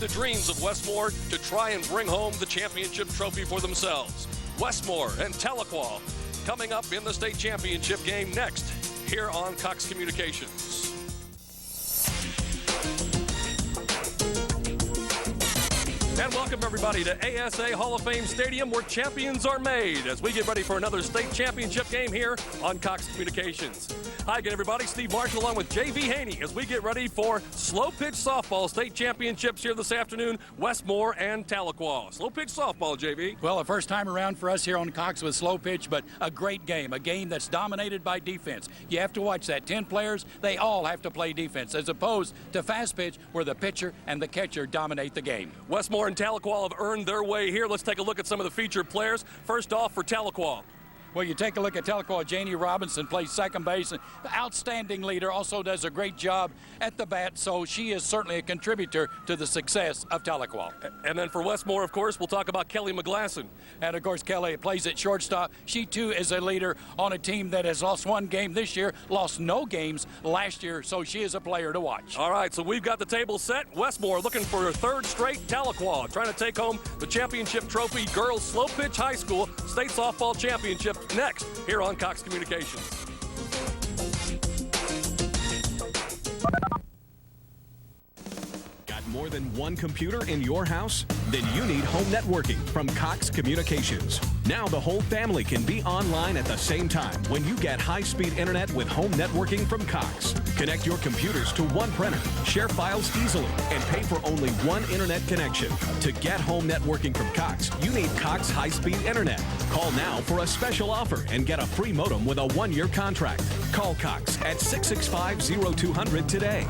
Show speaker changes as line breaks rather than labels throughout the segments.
the dreams of Westmoore to try and bring home the championship trophy for themselves. Westmoore and Tahlequah coming up in the state championship game next here on Cox Communications. And welcome everybody to ASA Hall of Fame Stadium, where champions are made, as we get ready for another state championship game here on Cox Communications. Hi again everybody, Steve Marshall along with J.V. Haney as we get ready for slow pitch softball state championships here this afternoon, Westmoore and Tahlequah. Slow pitch softball, J.V.
Well, the first time around for us here on Cox with slow pitch, but a great game, a game that's dominated by defense. You have to watch that. 10 players, they all have to play defense, as opposed to fast pitch where the pitcher and the catcher dominate the game.
Westmoore and Tahlequah have earned their way here. Let's take a look at some of the featured players. First off for Tahlequah.
Well, you take a look at Tahlequah. Janie Robinson plays second base. An outstanding leader, also does a great job at the bat, so she is certainly a contributor to the success of Tahlequah.
And then for Westmoore, of course, we'll talk about Kelly McGlasson.
And, of course, Kelly plays at shortstop. She, too, is a leader on a team that has lost one game this year, lost no games last year, so she is a player to watch.
All right, so we've got the table set. Westmoore looking for a third straight. Tahlequah trying to take home the championship trophy. Girls Slow Pitch High School State Softball Championship next here on Cox Communications.
Got more than one computer in your house? Then you need home networking from Cox Communications. Now the whole family can be online at the same time when you get high-speed internet with home networking from Cox. Connect your computers to one printer, share files easily, and pay for only one internet connection. To get home networking from Cox, you need Cox high-speed internet. Call now for a special offer and get a free modem with a one-year contract. Call Cox at 665-0200 today.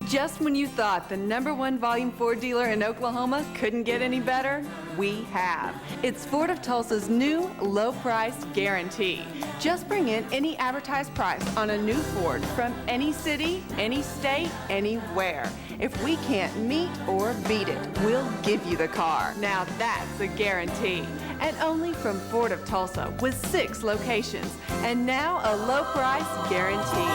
Just when you thought the #1 Volume 4 dealer in Oklahoma couldn't get any better, we have. It's Ford of Tulsa's new low price guarantee. Just bring in any advertised price on a new Ford from any city, any state, anywhere. If we can't meet or beat it, we'll give you the car. Now that's a guarantee. And only from Ford of Tulsa with 6 locations. And now a low price guarantee.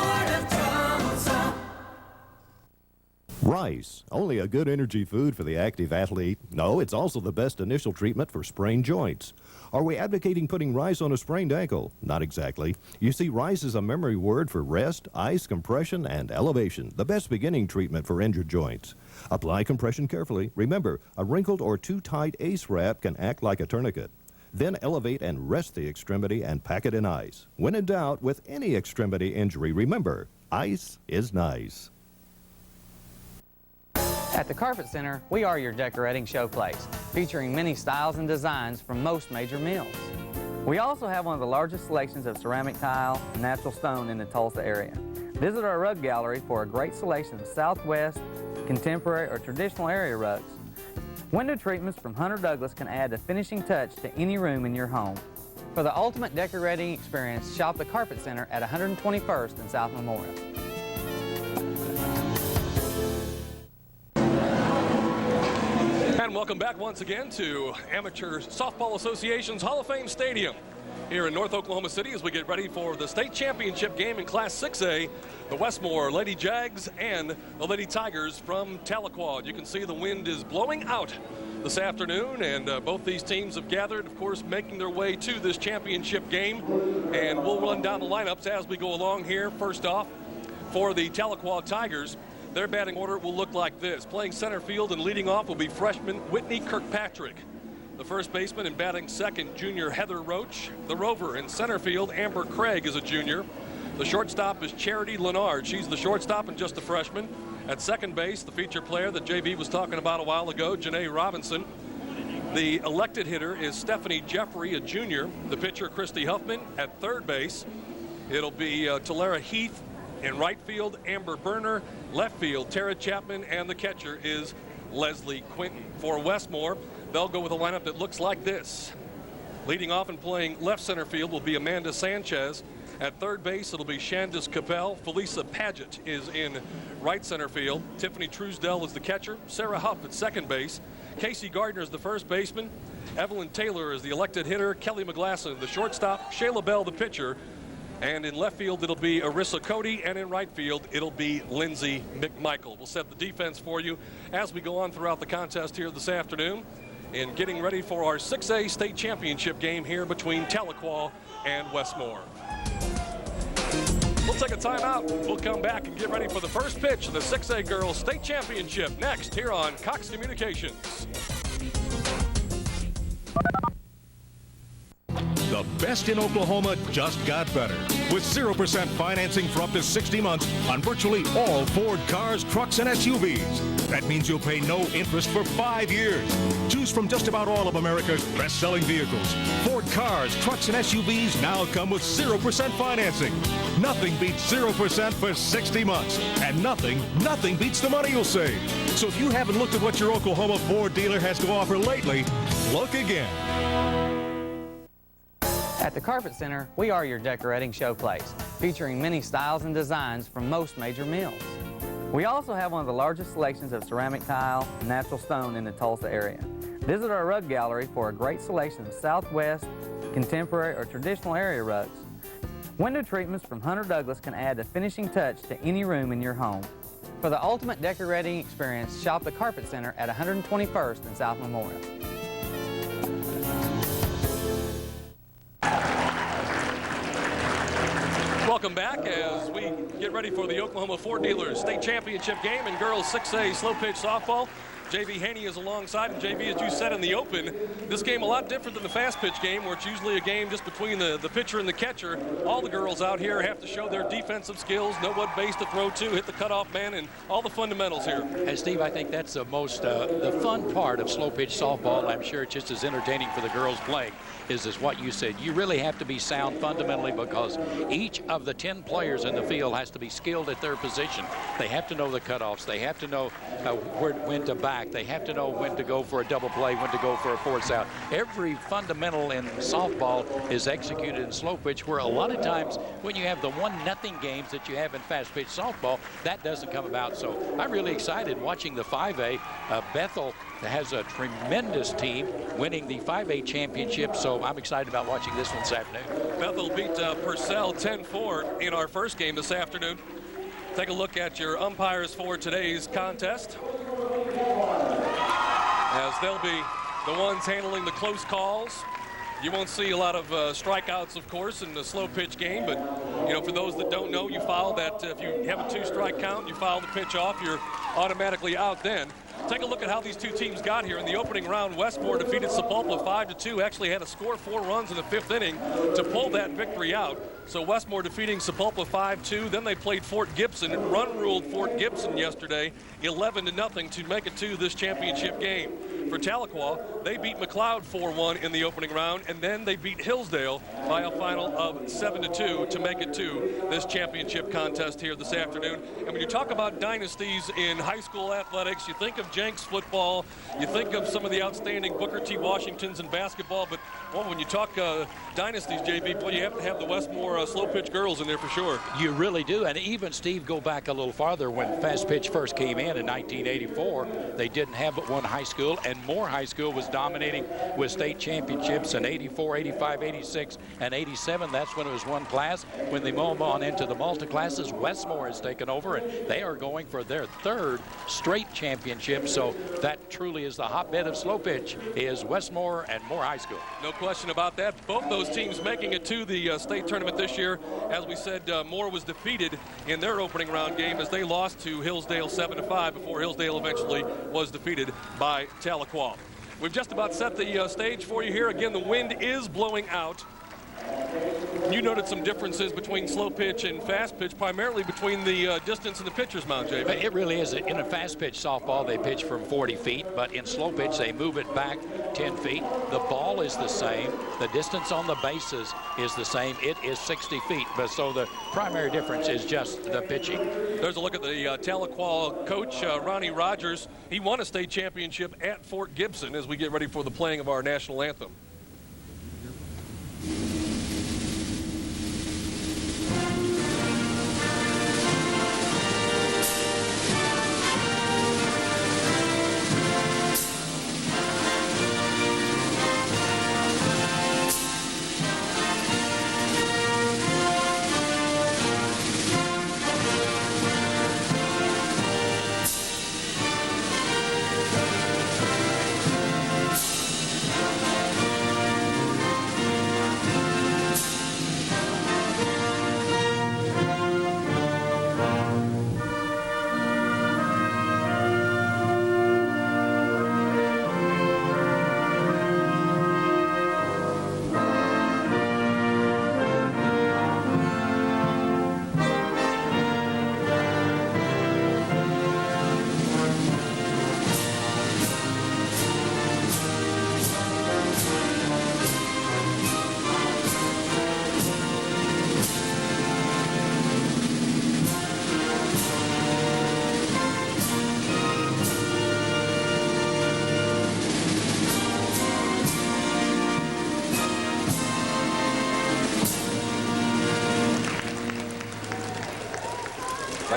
Rice, only a good energy food for the active athlete. No, it's also the best initial treatment for sprained joints. Are we advocating putting rice on a sprained ankle? Not exactly. You see, rice is a memory word for rest, ice, compression, and elevation, the best beginning treatment for injured joints. Apply compression carefully. Remember, a wrinkled or too tight ACE wrap can act like a tourniquet. Then elevate and rest the extremity and pack it in ice. When in doubt with any extremity injury, remember, ice is nice.
At the Carpet Center, we are your decorating showplace, featuring many styles and designs from most major mills. We also have one of the largest selections of ceramic tile and natural stone in the Tulsa area. Visit our rug gallery for a great selection of Southwest, contemporary, or traditional area rugs. Window treatments from Hunter Douglas can add a finishing touch to any room in your home. For the ultimate decorating experience, shop the Carpet Center at 121st and South Memorial.
And welcome back once again to Amateur Softball Association's Hall of Fame Stadium here in North Oklahoma City as we get ready for the state championship game in Class 6A, the Westmoore Lady Jags and the Lady Tigers from Tahlequah. You can see the wind is blowing out this afternoon, and both these teams have gathered, of course, making their way to this championship game. And we'll run down the lineups as we go along here. First off, for the Tahlequah Tigers, their batting order will look like this. Playing center field and leading off will be freshman Whitney Kirkpatrick. The first baseman and batting second, junior Heather Roach. The rover in center field, Amber Craig, is a junior. The shortstop is Charity Leonard. She's the shortstop and just a freshman. At second base, the feature player that JB was talking about a while ago, Janae Robinson. The elected hitter is Stephanie Jeffrey, a junior. The pitcher, Christy Huffman. At third base, it'll be Talera Heath. In right field, Amber Berner. Left field, Tara Chapman. And the catcher is Leslie Quinton. For Westmoore, they'll go with a lineup that looks like this. Leading off and playing left center field will be Amanda Sanchez. At third base, it'll be Shandis Capel. Felisa Paget is in right center field. Tiffany Truesdell is the catcher. Sarah Huff at second base. Casey Gardner is the first baseman. Evelyn Taylor is the elected hitter. Kelly McGlasson, the shortstop. Shayla Bell, the pitcher. And in left field, it'll be Arissa Cody, and in right field, it'll be Lindsay McMichael. We'll set the defense for you as we go on throughout the contest here this afternoon in getting ready for our 6A state championship game here between Tahlequah and Westmoore. We'll take a timeout. We'll come back and get ready for the first pitch of the 6A Girls State Championship next here on Cox Communications.
The best in Oklahoma just got better with 0% financing for up to 60 months on virtually all Ford cars, trucks, and SUVs. That means you'll pay no interest for 5 years. Choose from just about all of America's best-selling vehicles. Ford cars, trucks, and SUVs now come with 0% financing. Nothing beats 0% for 60 months. And nothing beats the money you'll save. So if you haven't looked at what your Oklahoma Ford dealer has to offer lately, look again.
At the Carpet Center, we are your decorating showplace, featuring many styles and designs from most major mills. We also have one of the largest selections of ceramic tile and natural stone in the Tulsa area. Visit our rug gallery for a great selection of Southwest, contemporary, or traditional area rugs. Window treatments from Hunter Douglas can add the finishing touch to any room in your home. For the ultimate decorating experience, shop the Carpet Center at 121st and South Memorial.
Welcome back as we get ready for the Oklahoma Ford Dealers State Championship game in girls 6A slow pitch softball. J.V. Haney is alongside, and J.V., as you said in the open, this game a lot different than the fast pitch game where it's usually a game just between the pitcher and the catcher. All the girls out here have to show their defensive skills, know what base to throw to, hit the cutoff man, and all the fundamentals here.
And Steve, I think that's the most the fun part of slow pitch softball. I'm sure it's just as entertaining for the girls playing is what you said. You really have to be sound fundamentally because each of the 10 players in the field has to be skilled at their position. They have to know the cutoffs. They have to know when to back. They have to know when to go for a double play, when to go for a force out. Every fundamental in softball is executed in slow pitch, where a lot of times when you have the 1-0 games that you have in fast pitch softball, that doesn't come about. So I'm really excited watching the 5A. Bethel has a tremendous team winning the 5A championship, so I'm excited about watching this one this afternoon.
Bethel beat Purcell 10-4 in our first game this afternoon. Take a look at your umpires for today's contest, as they'll be the ones handling the close calls. You won't see a lot of strikeouts, of course, in the slow pitch game, but you know, for those that don't know, you foul that if you have a 2-strike count, you foul the pitch off, you're automatically out then. Take a look at how these two teams got here. In the opening round, Westmoore defeated Sapulpa 5-2, actually had to score 4 runs in the 5th inning to pull that victory out. So Westmoore defeating Sapulpa 5-2. Then they played Fort Gibson and run-ruled Fort Gibson yesterday 11-0 to make it to this championship game. For Tahlequah, they beat McLeod 4-1 in the opening round, and then they beat Hillsdale by a final of 7-2 to make it to this championship contest here this afternoon. And when you talk about dynasties in high school athletics, you think of Jenks football, you think of some of the outstanding Booker T. Washingtons in basketball, but well, when you talk dynasties, JB, well, you have to have the Westmoore slow pitch girls in there for sure.
You really do, and even, Steve, go back a little farther. When fast pitch first came in 1984, they didn't have but one high school, and Moore High School was dominating with state championships in 84, 85, 86, and 87. That's when it was one class. When they move on into the multi-classes, Westmoore has taken over, and they are going for their 3rd straight championship. So that truly is the hotbed of slow pitch, is Westmoore and Moore High School.
No question about that. Both those teams making it to the state tournament this year. As we said, Moore was defeated in their opening round game as they lost to Hillsdale 7-5 before Hillsdale eventually was defeated by Tahlequah. We've just about set the stage for you here. Again, the wind is blowing out. You noted some differences between slow pitch and fast pitch, primarily between the distance in the pitcher's mound, Jay.
It really is. In a fast pitch softball, they pitch from 40 feet, but in slow pitch, they move it back 10 feet. The ball is the same. The distance on the bases is the same. It is 60 feet, but so the primary difference is just the pitching.
There's a look at the Tahlequah coach, Ronnie Rogers. He won a state championship at Fort Gibson as we get ready for the playing of our national anthem.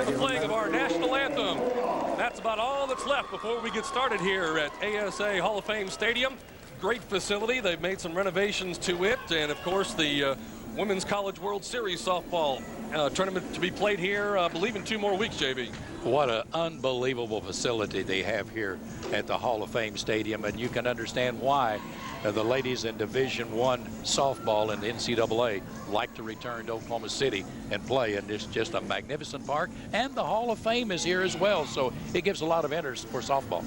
and the playing of our national anthem. That's about all that's left before we get started here at ASA Hall of Fame Stadium. Great facility. They've made some renovations to it, and of course the Women's College World Series softball tournament to be played here, I believe, in 2 more weeks, JB.
What an unbelievable facility they have here at the Hall of Fame Stadium, and you can understand why the ladies in Division I softball in the NCAA like to return to Oklahoma City and play, and it's just a magnificent park, and the Hall of Fame is here as well, so it gives a lot of interest for softball.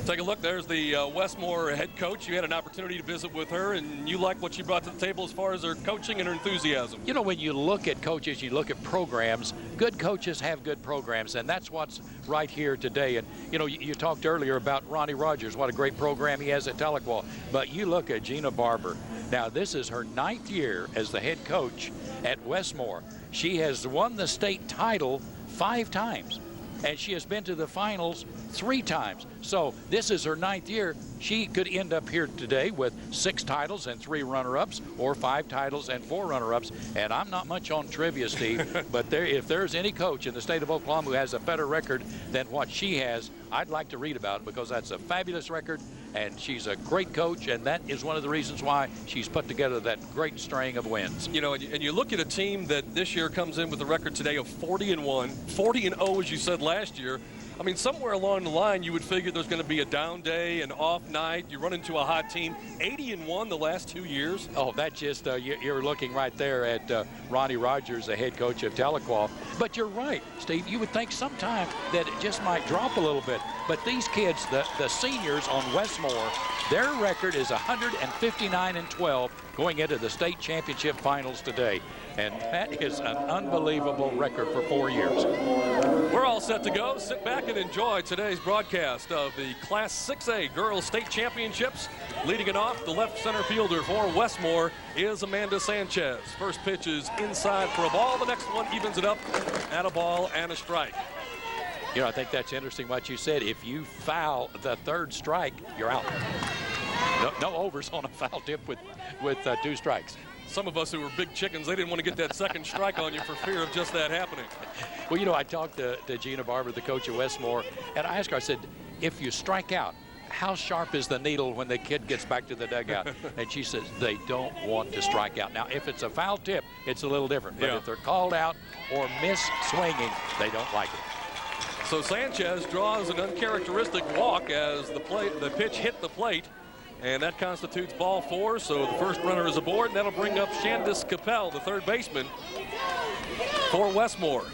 Take a look. There's the Westmoore head coach. You had an opportunity to visit with her, and you like what she brought to the table as far as her coaching and her enthusiasm.
You know, when you look at coaches, you look at programs, good coaches have good programs, and that's what's right here today. And, you know, you talked earlier about Ronnie Rogers, what a great program he has at Tahlequah. But you look at Gina Barber. Now, this is her 9th year as the head coach at Westmoore. She has won the state title 5 times, and she has been to the finals 3 times. So this is her 9th year. She could end up here today with 6 titles and 3 runner-ups, or 5 titles and 4 runner-ups. And I'm not much on trivia, Steve, but if there's any coach in the state of Oklahoma who has a better record than what she has, I'd like to read about it, because that's a fabulous record, and she's a great coach, and that is one of the reasons why she's put together that great string of wins.
You know, and you look at a team that this year comes in with a record today of 40-1, 40-0, as you said last year. I mean, somewhere along the line, you would figure there's going to be a down day, an off night. You run into a hot team. 80-1 the last 2 years.
Oh, that just, you're looking right there at Ronnie Rogers, the head coach of Tahlequah. But you're right, Steve. You would think sometime that it just might drop a little bit. But these kids, the seniors on Westmoore, their record is 159-12 going into the state championship finals today. And that is an unbelievable record for 4 years.
We're all set to go. Sit back and enjoy today's broadcast of the Class 6A Girls State Championships. Leading it off, the left center fielder for Westmoore is Amanda Sanchez. First pitch is inside for a ball. The next one evens it up at a ball and a strike.
You know, I think that's interesting what you said. If you foul the 3rd strike, you're out. No overs on a foul tip with 2 strikes.
Some of us who were big chickens, they didn't want to get that 2nd strike on you for fear of just that happening.
Well, you know, I talked to Gina Barber, the coach of Westmoore, and I asked her, I said, if you strike out, how sharp is the needle when the kid gets back to the dugout? And she says they don't want to strike out. Now, if it's a foul tip, it's a little different. But if they're called out or miss swinging, they don't like it.
So Sanchez draws an uncharacteristic walk as the pitch hit the plate. And that constitutes ball 4, so the first runner is aboard, and that'll bring up Shandis Capel, the 3rd baseman for Westmoore.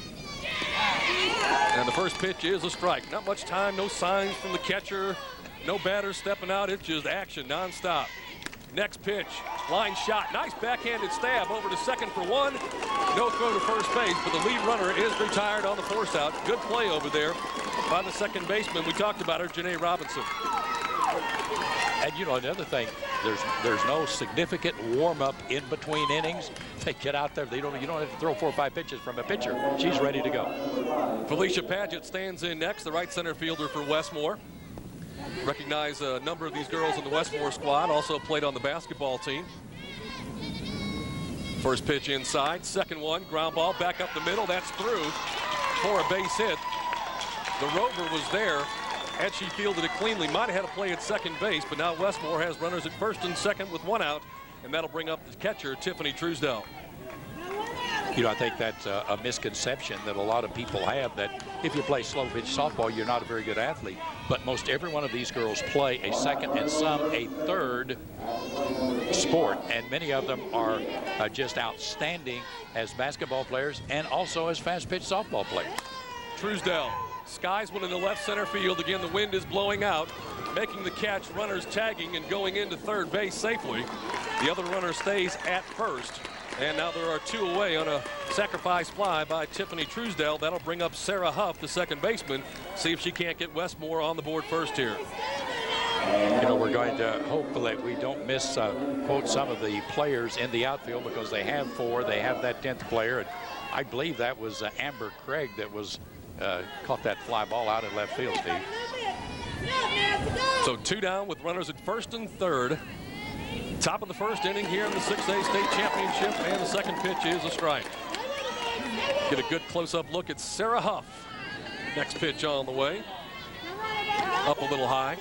And the first pitch is a strike. Not much time, no signs from the catcher, no batter stepping out. It's just action nonstop. Next pitch, line shot, nice backhanded stab over to second for 1. No throw to first base, but the lead runner is retired on the force out. Good play over there by the second baseman. We talked about her, Janae Robinson.
And, you know, another thing, there's no significant warm-up in between innings. They get out there. You don't have to throw 4 or 5 pitches from a pitcher. She's ready to go.
Felicia Padgett stands in next, the right center fielder for Westmoore. Recognize a number of these girls in the Westmoore squad, also played on the basketball team. First pitch inside, second one, ground ball back up the middle. That's through for a base hit. The rover was there. Had she fielded it cleanly, might have had a play at second base, but now Westmoore has runners at first and second with 1 out, and that'll bring up the catcher, Tiffany Truesdell.
You know, I think that's a misconception that a lot of people have, that if you play slow pitch softball, you're not a very good athlete. But most every one of these girls play a second and some a third sport, and many of them are just outstanding as basketball players and also as fast pitch softball players.
Truesdell skies one in the left center field. Again, the wind is blowing out, making the catch, runners tagging and going into third base safely. The other runner stays at first. And now there are 2 away on a sacrifice fly by Tiffany Truesdell. That'll bring up Sarah Huff, the second baseman. See if she can't get Westmoore on the board first here.
You know, we're going to hope that we don't quote some of the players in the outfield, because they have 4. They have that 10th player. And I believe that was Amber Craig that was caught that fly ball out in left field, Steve.
So 2 down with runners at first and third. Top of the first inning here in the 6A state championship, and the second pitch is a strike. Get a good close-up look at Sarah Huff. Next pitch on the way. Up a little high.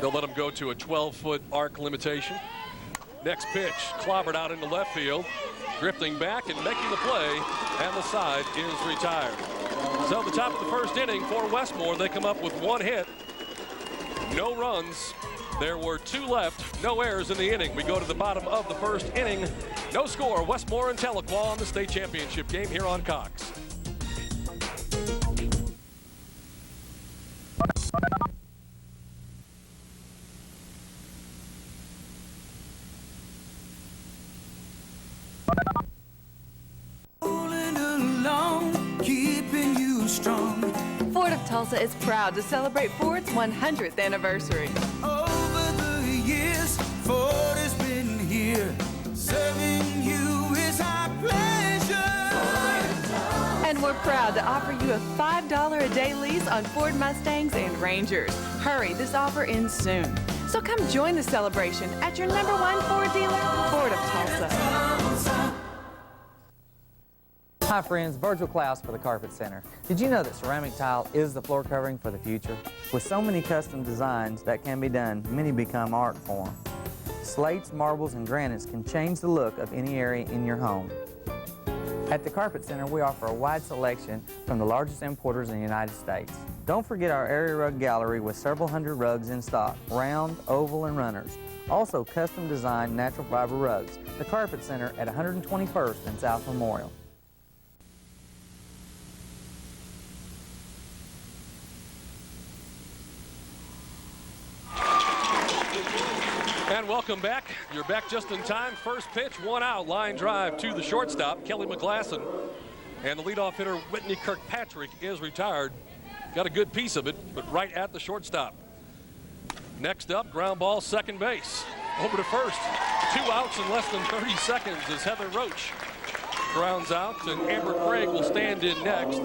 They'll let him go to a 12-foot arc limitation. Next pitch, clobbered out into left field. Drifting back and making the play, and the side is retired. So the top of the first inning for Westmoore, they come up with 1 hit, no runs. There were 2 left, no errors in the inning. We go to the bottom of the first inning. No score, Westmoore and Tahlequah on the state championship game here on Cox.
Ford of Tulsa is proud to celebrate Ford's 100th anniversary.
Over the years, Ford has been here. Serving you is our pleasure.
And we're proud to offer you a $5 a day lease on Ford Mustangs and Rangers. Hurry, this offer ends soon. So come join the celebration at your #1 Ford dealer, Ford of Tulsa.
Hi friends, Virgil Klaus for the Carpet Center. Did you know that ceramic tile is the floor covering for the future? With so many custom designs that can be done, many become art form. Slates, marbles, and granites can change the look of any area in your home. At the Carpet Center, we offer a wide selection from the largest importers in the United States. Don't forget our area rug gallery with several hundred rugs in stock, round, oval, and runners. Also custom designed natural fiber rugs. The Carpet Center at 121st and South Memorial.
And welcome back. You're back just in time. First pitch, 1 out, line drive to the shortstop, Kelly McGlasson. And the leadoff hitter, Whitney Kirkpatrick, is retired. Got a good piece of it, but right at the shortstop. Next up, ground ball, second base. Over to first. 2 outs in less than 30 seconds as Heather Roach grounds out, and Amber Craig will stand in next.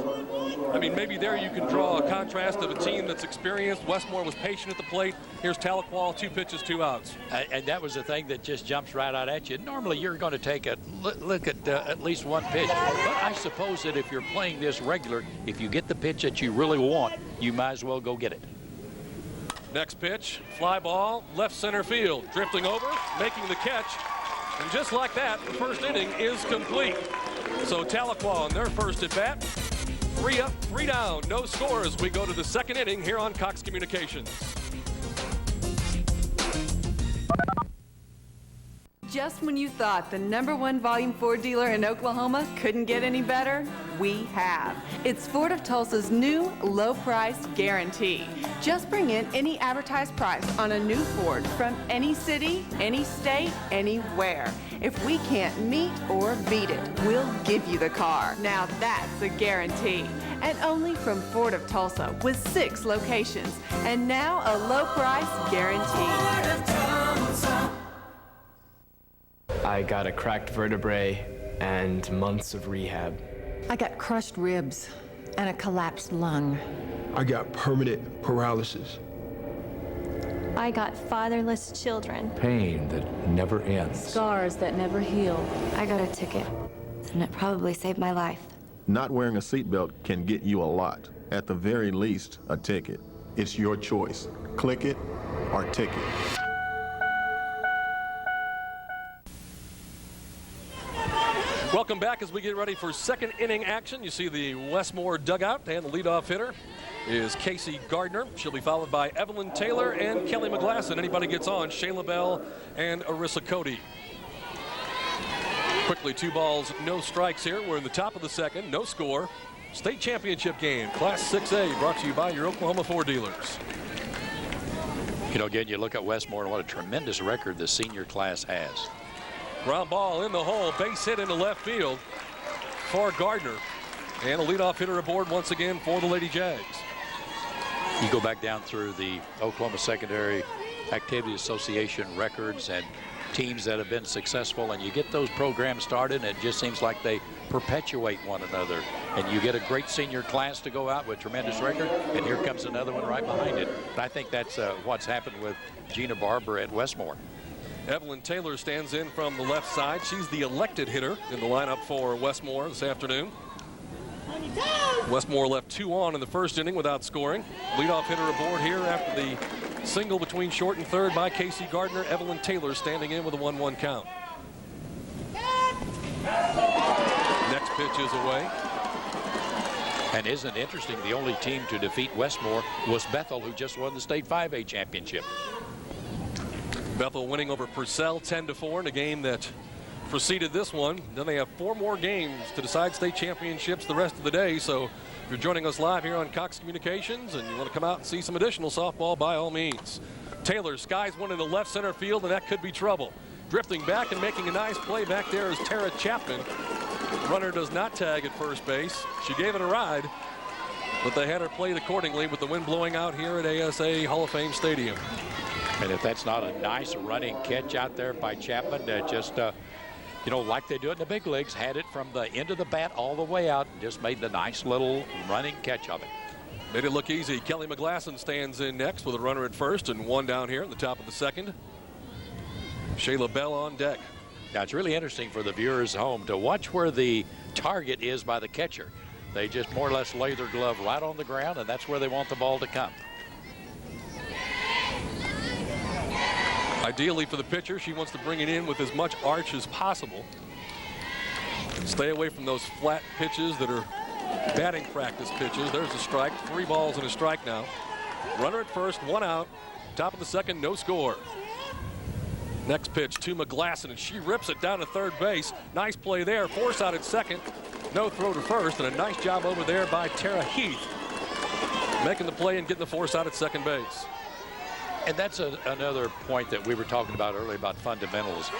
I mean, maybe there you can draw a contrast of a team that's experienced. Westmoore was patient at the plate. Here's Tahlequah, 2 pitches, 2 outs.
And that was the thing that just jumps right out at you. Normally, you're going to take a look at least 1 pitch. But I suppose that if you're playing this regular, if you get the pitch that you really want, you might as well go get it.
Next pitch, fly ball, left center field. Drifting over, making the catch. And just like that, the first inning is complete. So Tahlequah on their first at bat. 3 up, 3 down, no score as we go to the second inning here on Cox Communications.
Just when you thought the #1 volume Ford dealer in Oklahoma couldn't get any better, we have. It's Ford of Tulsa's new low price guarantee. Just bring in any advertised price on a new Ford from any city, any state, anywhere. If we can't meet or beat it, we'll give you the car. Now that's a guarantee. And only from Ford of Tulsa with 6 locations. And now a low price guarantee.
I got a cracked vertebrae and months of rehab.
I got crushed ribs and a collapsed lung.
I got permanent paralysis.
I got fatherless children.
Pain that never ends.
Scars that never heal.
I got a ticket, and it probably saved my life.
Not wearing a seatbelt can get you a lot. At the very least, a ticket. It's your choice. Click it or ticket.
Welcome back as we get ready for second inning action. You see the Westmoore dugout, and the leadoff hitter is Casey Gardner. She'll be followed by Evelyn Taylor and Kelly McGlasson. Anybody gets on, Shayla Bell and Arissa Cody. Quickly, 2 balls, no strikes here. We're in the top of the second, no score. State championship game, Class 6A, brought to you by your Oklahoma Ford dealers.
You know, again, you look at Westmoore and what a tremendous record the senior class has.
Ground ball in the hole, base hit into left field for Gardner. And a leadoff hitter aboard once again for the Lady Jags.
You go back down through the Oklahoma Secondary Activity Association records and teams that have been successful, and you get those programs started, and it just seems like they perpetuate one another. And you get a great senior class to go out with tremendous record, and here comes another one right behind it. But I think that's what's happened with Gina Barber at Westmoore.
Evelyn Taylor stands in from the left side. She's the elected hitter in the lineup for Westmoore this afternoon. Westmoore left 2 on in the first inning without scoring. Leadoff hitter aboard here after the single between short and third by Casey Gardner. Evelyn Taylor standing in with a 1-1 count. Next pitch is away.
And isn't it interesting, the only team to defeat Westmoore was Bethel, who just won the state 5A championship.
Bethel winning over Purcell 10-4 in a game that preceded this one. Then they have 4 more games to decide state championships the rest of the day. So if you're joining us live here on Cox Communications and you want to come out and see some additional softball, by all means. Taylor skies one in the left center field, and that could be trouble. Drifting back and making a nice play back there is Tara Chapman. Runner does not tag at first base. She gave it a ride, but they had her played accordingly with the wind blowing out here at ASA Hall of Fame Stadium.
And if that's not a nice running catch out there by Chapman, just, you know, like they do it in the big leagues, had it from the end of the bat all the way out and just made the nice little running catch of it.
Made it look easy. Kelly McGlasson stands in next with a runner at first and 1 down here in the top of the second. Shayla Bell on deck.
Now, it's really interesting for the viewers at home to watch where the target is by the catcher. They just more or less lay their glove right on the ground, and that's where they want the ball to come.
Ideally for the pitcher, she wants to bring it in with as much arch as possible. Stay away from those flat pitches that are batting practice pitches. There's a strike. 3 balls and a strike now. Runner at first, 1 out. Top of the second, no score. Next pitch to McGlasson, and she rips it down to third base. Nice play there. Force out at second. No throw to first, and a nice job over there by Tara Heath. Making the play and getting the force out at second base.
And that's another point that we were talking about earlier about fundamentals.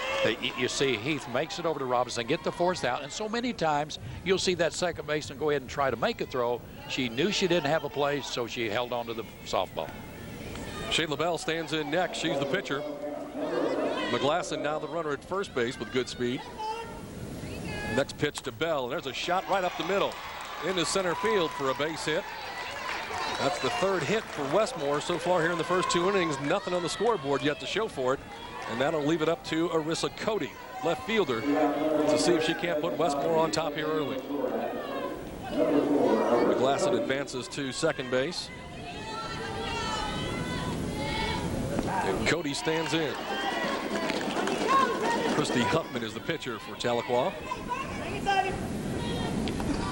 You see Heath makes it over to Robinson, get the force out, and so many times you'll see that second baseman go ahead and try to make a throw. She knew she didn't have a play, so she held on to the softball.
Shayla Bell stands in next. She's the pitcher. McGlasson now the runner at first base with good speed. Next pitch to Bell, and there's a shot right up the middle into center field for a base hit. That's the 3rd hit for Westmoore so far here in the first 2 innings. Nothing on the scoreboard yet to show for it, and that'll leave it up to Arissa Cody, left fielder, to see if she can't put Westmoore on top here early. McGlasson advances to second base, and Cody stands in. Christy Huffman is the pitcher for Tahlequah.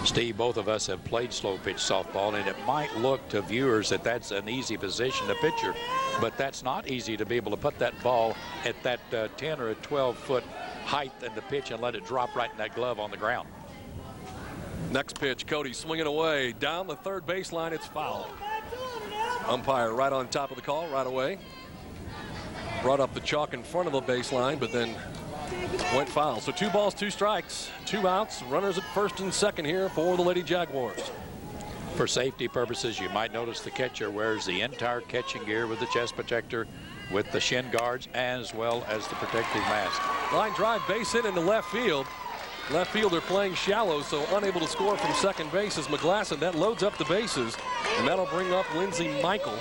Steve, both of us have played slow pitch softball, and it might look to viewers that that's an easy position to pitcher, but that's not easy to be able to put that ball at that 10 or a 12-foot height in the pitch and let it drop right in that glove on the ground.
Next pitch, Cody swinging away down the third baseline. It's foul. Umpire right on top of the call right away. Brought up the chalk in front of the baseline, but then went foul. So 2 balls, 2 strikes, 2 outs. Runners at first and second here for the Lady Jaguars.
For safety purposes, you might notice the catcher wears the entire catching gear with the chest protector, with the shin guards, as well as the protective mask.
Line drive, base hit into left field. Left fielder playing shallow, so unable to score from second base is McGlasson. That loads up the bases, and that'll bring up Lindsey Michael,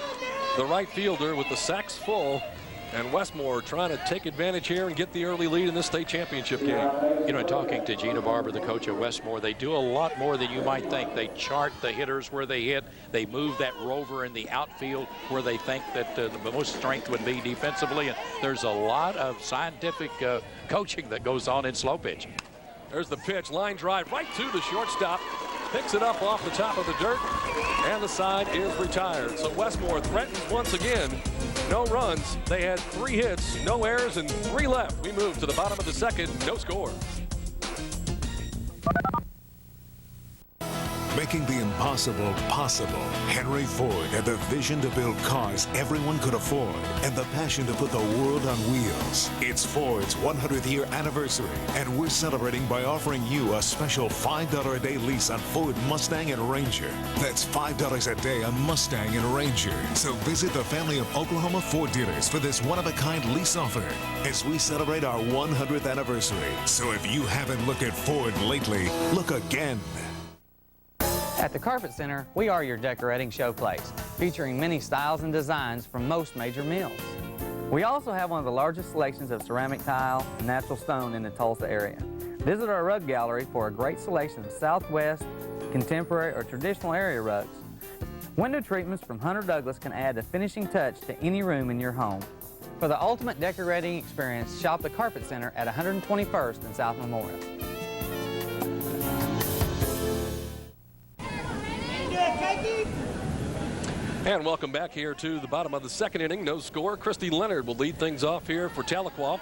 the right fielder, with the sacks full. And Westmoore trying to take advantage here and get the early lead in this state championship game.
You know, talking to Gina Barber, the coach at Westmoore, they do a lot more than you might think. They chart the hitters where they hit. They move that rover in the outfield where they think that the most strength would be defensively. And there's a lot of scientific coaching that goes on in slow pitch.
There's the pitch, line drive right to the shortstop. Picks it up off the top of the dirt, and the side is retired. So Westmoore threatens once again. No runs. They had 3 hits, no errors, and 3 left. We move to the bottom of the second, no score.
Making the impossible possible, Henry Ford had the vision to build cars everyone could afford and the passion to put the world on wheels. It's Ford's 100th year anniversary, and we're celebrating by offering you a special $5 a day lease on Ford Mustang and Ranger. That's $5 a day on Mustang and Ranger. So visit the family of Oklahoma Ford dealers for this one-of-a-kind lease offer as we celebrate our 100th anniversary. So if you haven't looked at Ford lately, look again.
At the Carpet Center, we are your decorating showplace, featuring many styles and designs from most major mills. We also have one of the largest selections of ceramic tile and natural stone in the Tulsa area. Visit our rug gallery for a great selection of Southwest, contemporary, or traditional area rugs. Window treatments from Hunter Douglas can add a finishing touch to any room in your home. For the ultimate decorating experience, shop the Carpet Center at 121st and South Memorial.
And welcome back here to the bottom of the second inning. No score. Christy Leonard will lead things off here for Tahlequah.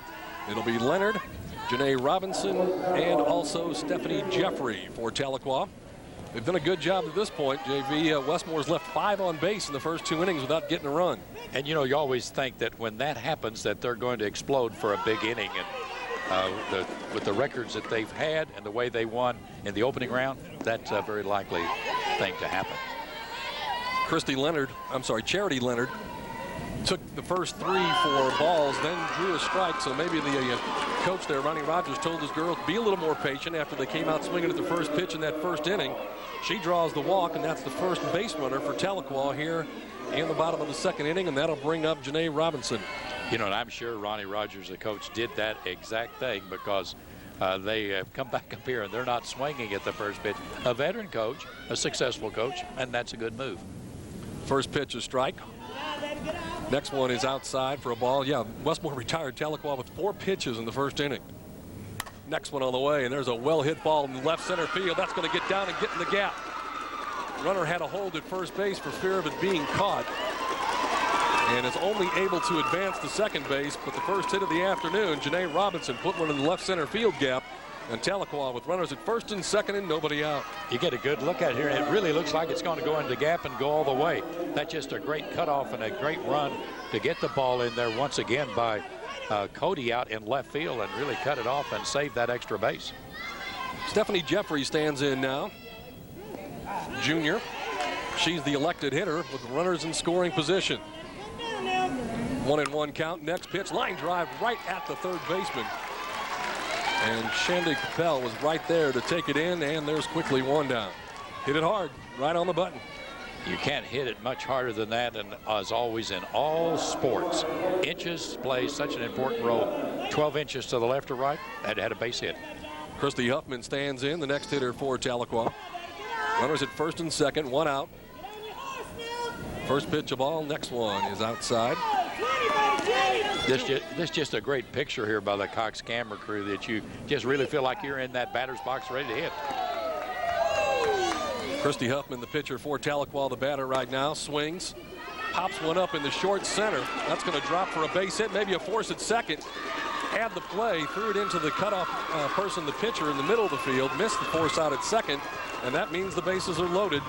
It'll be Leonard, Janae Robinson, and also Stephanie Jeffrey for Tahlequah. They've done a good job at this point. JV Westmoore's left 5 on base in the first 2 innings without getting a run.
And you know, you always think that when that happens that they're going to explode for a big inning. And with the records that they've had and the way they won in the opening round, that's a very likely thing to happen.
Charity Leonard took the first 3 for balls, then drew a strike. So maybe the coach there, Ronnie Rogers, told his girls to be a little more patient after they came out swinging at the first pitch in that first inning. She draws the walk, and that's the first base runner for Tahlequah here in the bottom of the second inning, and that'll bring up Janae Robinson.
You know, and I'm sure Ronnie Rogers, the coach, did that exact thing because they come back up here and they're not swinging at the first pitch. A veteran coach, a successful coach, and that's a good move.
First pitch is strike. Next one is outside for a ball. Yeah, Westmoore retired Tahlequah with 4 pitches in the first inning. Next one on the way, and there's a well-hit ball in the left center field. That's going to get down and get in the gap. Runner had a hold at first base for fear of it being caught, and is only able to advance to second base. But the first hit of the afternoon, Janae Robinson put one in the left center field gap, and Tahlequah with runners at first and second and nobody out.
You get a good look at it here, and it really looks like it's going to go into the gap and go all the way. That's just a great cutoff and a great run to get the ball in there once again by Cody out in left field and really cut it off and save that extra base.
Stephanie Jeffrey stands in now. Junior. She's the elected hitter with runners in scoring position. 1-1 count. Next pitch, line drive right at the third baseman. And Shandy Capel was right there to take it in, and there's quickly one down. Hit it hard, right on the button.
You can't hit it much harder than that, and as always in all sports, inches play such an important role. 12 inches to the left or right, that had a base hit.
Christy Huffman stands in, the next hitter for Tahlequah. Runners at first and second, 1 out. First pitch of ball, next one is outside.
This just a great picture here by the Cox camera crew that you just really feel like you're in that batter's box ready to hit.
Christy Huffman, the pitcher for Tahlequah, the batter right now, swings, pops one up in the short center. That's going to drop for a base hit, maybe a force at second. Had the play, threw it into the cutoff person, the pitcher in the middle of the field, missed the force out at second, and that means the bases are loaded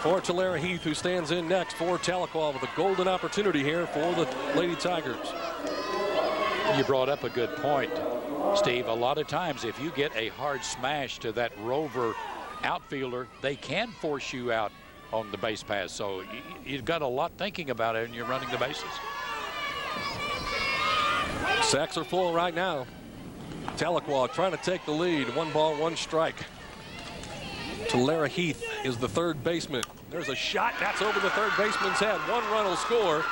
for Talera Heath, who stands in next for Tahlequah with a golden opportunity here for the Lady Tigers.
You brought up a good point, Steve. A lot of times if you get a hard smash to that rover outfielder, they can force you out on the base pass. So you've got a lot thinking about it when you're running the bases.
Sacks are full right now. Tahlequah trying to take the lead. 1 ball, 1 strike. Talera Heath is the third baseman. There's a shot. That's over the third baseman's head. 1 run will score.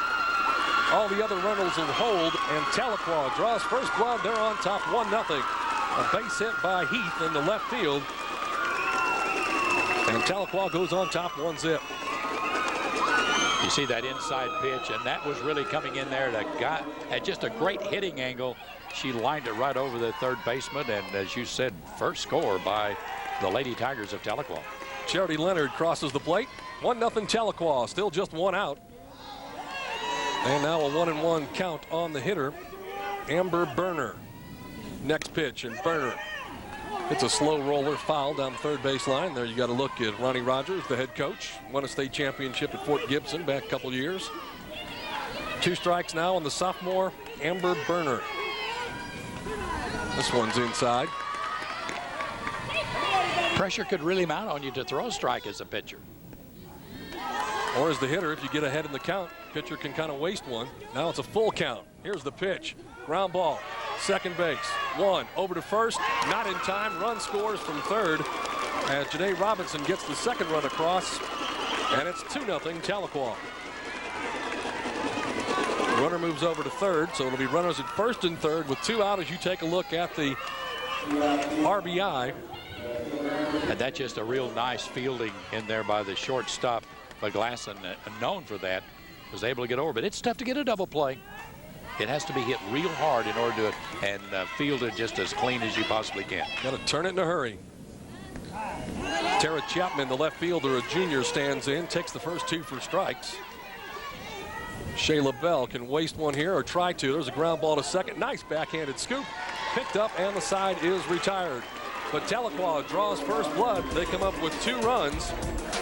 All the other runners will hold, and Tahlequah draws first blood. They're on top 1-0. A base hit by Heath in the left field. And Tahlequah goes on top 1-0.
You see that inside pitch, and that was really coming in there. That got at just a great hitting angle. She lined it right over the third baseman, and as you said, first score by the Lady Tigers of Tahlequah.
Charity Leonard crosses the plate. 1-0 Tahlequah, still just 1 out. And now a 1-1 count on the hitter, Amber Berner. Next pitch, and Berner hits a slow roller foul down the third baseline. There you got to look at Ronnie Rogers, the head coach. Won a state championship at Fort Gibson back a couple years. 2 strikes now on the sophomore, Amber Berner. This one's inside.
Pressure could really mount on you to throw a strike as a pitcher.
Or as the hitter, if you get ahead in the count, pitcher can kind of waste one. Now it's a full count. Here's the pitch. Ground ball. Second base. 1 over to first. Not in time. Run scores from third as Janae Robinson gets the second run across. And it's 2-0 Tahlequah. Runner moves over to third, so it'll be runners at first and third with 2 out as you take a look at the RBI.
And that's just a real nice fielding in there by the shortstop, McGlasson, known for that, was able to get over. But it's tough to get a double play. It has to be hit real hard in order to and fielded just as clean as you possibly can.
Got to turn it in a hurry. Tara Chapman, the left fielder, a junior, stands in, takes the first 2 for strikes. Shayla Bell can waste one here or try to. There's a ground ball to second. Nice backhanded scoop. Picked up, and the side is retired. But Tahlequah draws first blood. They come up with 2 runs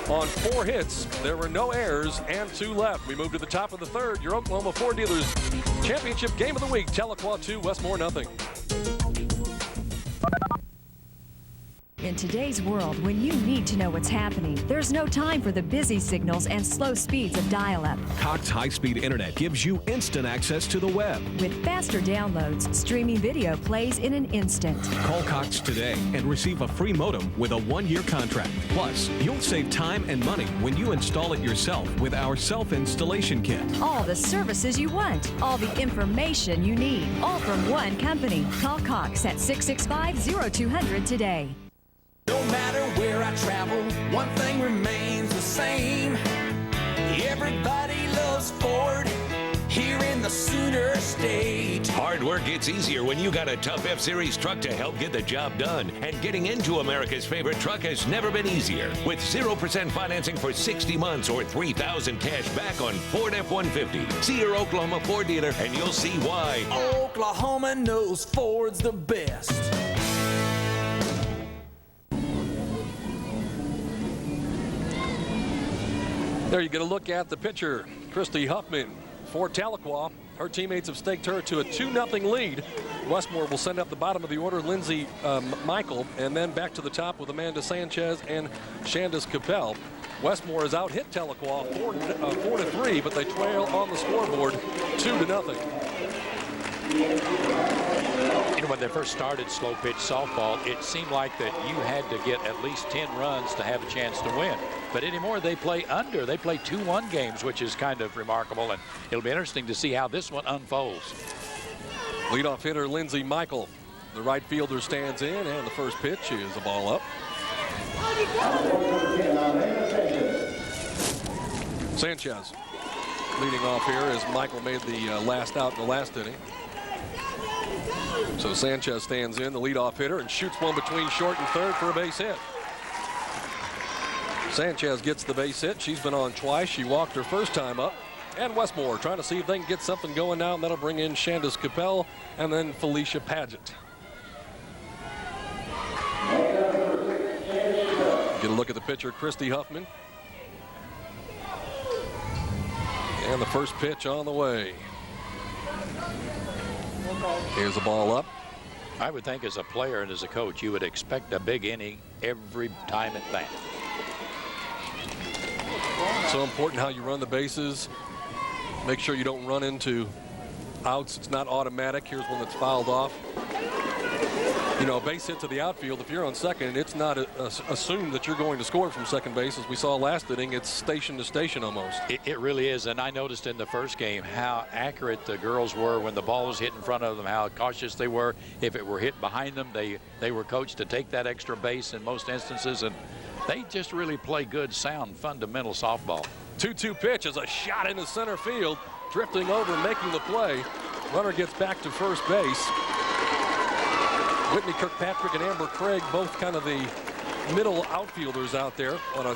on 4 hits. There were no errors and 2 left. We move to the top of the 3rd. Your Oklahoma Ford Dealers Championship Game of the Week. Tahlequah 2, Westmoore nothing.
In today's world, when you need to know what's happening, there's no time for the busy signals and slow speeds of dial-up.
Cox high-speed internet gives you instant access to the web.
With faster downloads, streaming video plays in an instant.
Call Cox today and receive a free modem with a 1-year contract. Plus, you'll save time and money when you install it yourself with our self-installation kit.
All the services you want, all the information you need, all from one company. Call Cox at 665-0200 today.
No matter where I travel, one thing remains the same. Everybody loves Ford here in the Sooner State.
Hard work gets easier when you got a tough F-Series truck to help get the job done. And getting into America's favorite truck has never been easier. With 0% financing for 60 months or $3,000 cash back on Ford F-150. See your Oklahoma Ford dealer and you'll see why.
Oklahoma knows Ford's the best.
There you get a look at the pitcher, Christy Huffman, for Tahlequah. Her teammates have staked her to a 2-0 lead. Westmoore will send up the bottom of the order, Lindsay Michael, and then back to the top with Amanda Sanchez and Shandis Capel. Westmoore has out-hit Tahlequah 4-3, but they trail on the scoreboard 2-0.
You know, when they first started slow pitch softball, it seemed like that you had to get at least 10 runs to have a chance to win. But anymore, they play under. They play 2-1 games, which is kind of remarkable, and it'll be interesting to see how this one unfolds.
Leadoff hitter Lindsay Michael. The right fielder stands in, and the first pitch is a ball up. Sanchez leading off here as Michael made the last out in the last inning. So Sanchez stands in, the leadoff hitter, and shoots one between short and third for a base hit. Sanchez gets the base hit. She's been on twice. She walked her first time up. And Westmoore trying to see if they can get something going now, and that'll bring in Shandis Capel and then Felicia Paget. Get a look at the pitcher, Christy Huffman. And the first pitch on the way. Here's the ball up.
I would think as a player and as a coach, you would expect a big inning every time at bat.
So important how you run the bases. Make sure you don't run into outs. It's not automatic. Here's one that's fouled off. You know, a base hit to the outfield, if you're on second, it's not assumed that you're going to score from second base. As we saw last inning, it's station to station almost.
It really is, and I noticed in the first game how accurate the girls were when the ball was hit in front of them, how cautious they were. If it were hit behind them, they were coached to take that extra base in most instances, and they just really play good, sound, fundamental softball.
2-2 pitch is a shot into center field, drifting over, making the play. Runner gets back to first base. Whitney Kirkpatrick and Amber Craig, both kind of the middle outfielders out there on a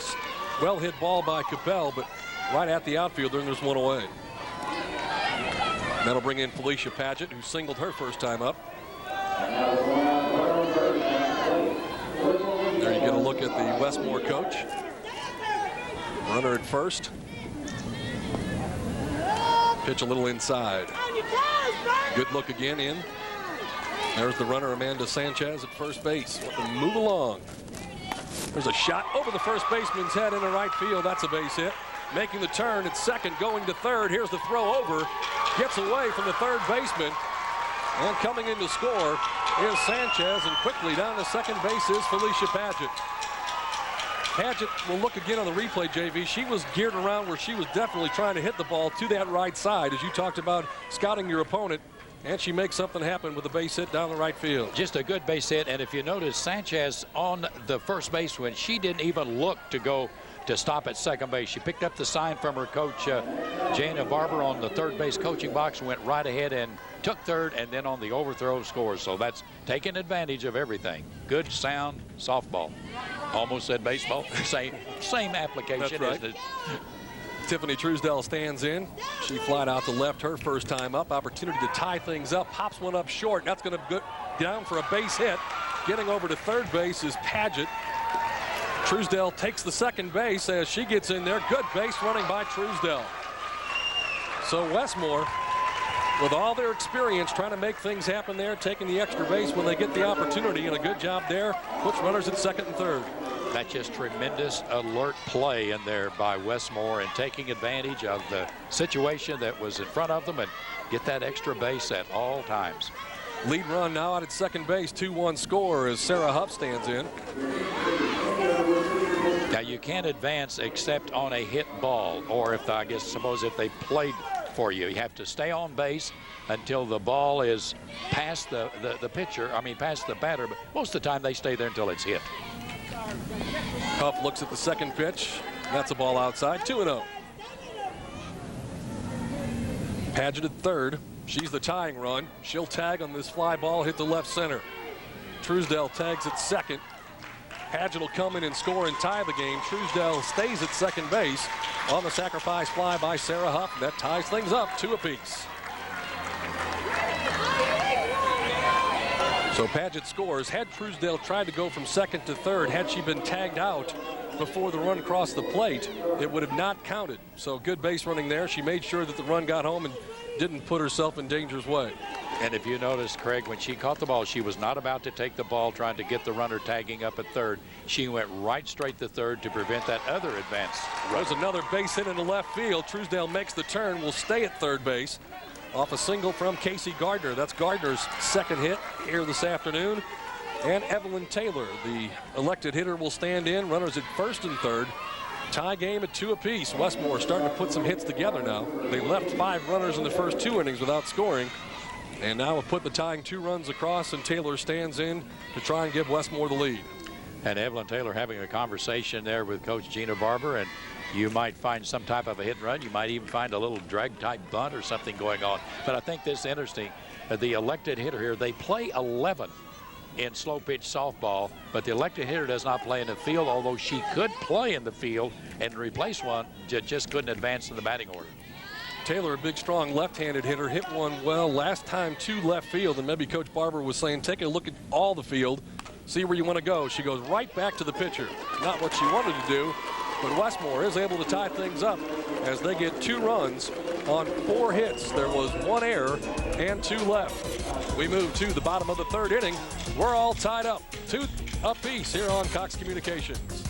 well-hit ball by Capel, but right at the outfielder, and there's one away. That'll bring in Felicia Paget, who singled her first time up. There you get a look at the Westmoore coach. Runner at first. Pitch a little inside. Good look again in. There's the runner, Amanda Sanchez, at first base. Let them move along. There's a shot over the first baseman's head into right field. That's a base hit. Making the turn at second, going to third. Here's the throw over. Gets away from the third baseman. And coming in to score is Sanchez. And quickly down to second base is Felicia Paget. Paget will look again on the replay, JV. She was geared around where she was definitely trying to hit the ball to that right side. As you talked about scouting your opponent, And she makes something happen with a base hit down the right field.
Just a good base hit. And if you notice, Sanchez on the first base when she didn't even look to go to stop at second base. She picked up the sign from her coach, Jana Barber, on the third base coaching box, went right ahead and took third, and then on the overthrow scores. So that's taking advantage of everything. Good, sound softball. Almost said baseball. Same application.
That's right. Tiffany Truesdell stands in. She flied out to left her first time up. Opportunity to tie things up. Pops one up short. That's going to go down for a base hit. Getting over to third base is Paget. Truesdell takes the second base as she gets in there. Good base running by Truesdell. So Westmoore, with all their experience trying to make things happen there, taking the extra base when they get the opportunity, and a good job there, puts runners at second and third.
That's just tremendous alert play in there by Westmoore and taking advantage of the situation that was in front of them and get that extra base at all times.
Lead run now out at second base, 2-1 score as Sarah Huff stands in.
Now you can't advance except on a hit ball, or if suppose if they played for you, you have to stay on base until the ball is past the pitcher, past the batter, but most of the time they stay there until it's hit.
Huff looks at the second pitch. That's a ball outside, 2-0. Paget at third. She's the tying run. She'll tag on this fly ball, hit to left center. Truesdell tags at second. Paget will come in and score and tie the game. Truesdell stays at second base on the sacrifice fly by Sarah Huff. That ties things up, 2 apiece. So Paget scores. Had Truesdell tried to go from second to third, had she been tagged out before the run crossed the plate, it would have not counted. So good base running there. She made sure that the run got home and didn't put herself in danger's way.
And if you notice, Craig, when she caught the ball, she was not about to take the ball trying to get the runner tagging up at third. She went right straight to third to prevent that other advance.
There's another base hit into left field. Truesdell makes the turn, will stay at third base off a single from Casey Gardner. That's Gardner's second hit here this afternoon. And Evelyn Taylor, the elected hitter, will stand in. Runners at first and third. Tie game at 2 apiece. Westmoore starting to put some hits together now. They left 5 runners in the first 2 innings without scoring. And now have put the tying 2 runs across, and Taylor stands in to try and give Westmoore the lead.
And Evelyn Taylor having a conversation there with Coach Gina Barber, and you might find some type of a hit and run. You might even find a little drag type bunt or something going on. But I think this is interesting. The elected hitter here, they play 11 in slow pitch softball, but the elected hitter does not play in the field, although she could play in the field and replace one, just couldn't advance in the batting order.
Taylor, a big, strong left-handed hitter, hit one well last time to left field, and maybe Coach Barber was saying, take a look at all the field, see where you want to go. She goes right back to the pitcher. Not what she wanted to do, but Westmoore is able to tie things up as they get 2 runs on 4 hits. There was 1 error and 2 left. We move to the bottom of the 3rd inning. We're all tied up, 2 apiece here on Cox Communications.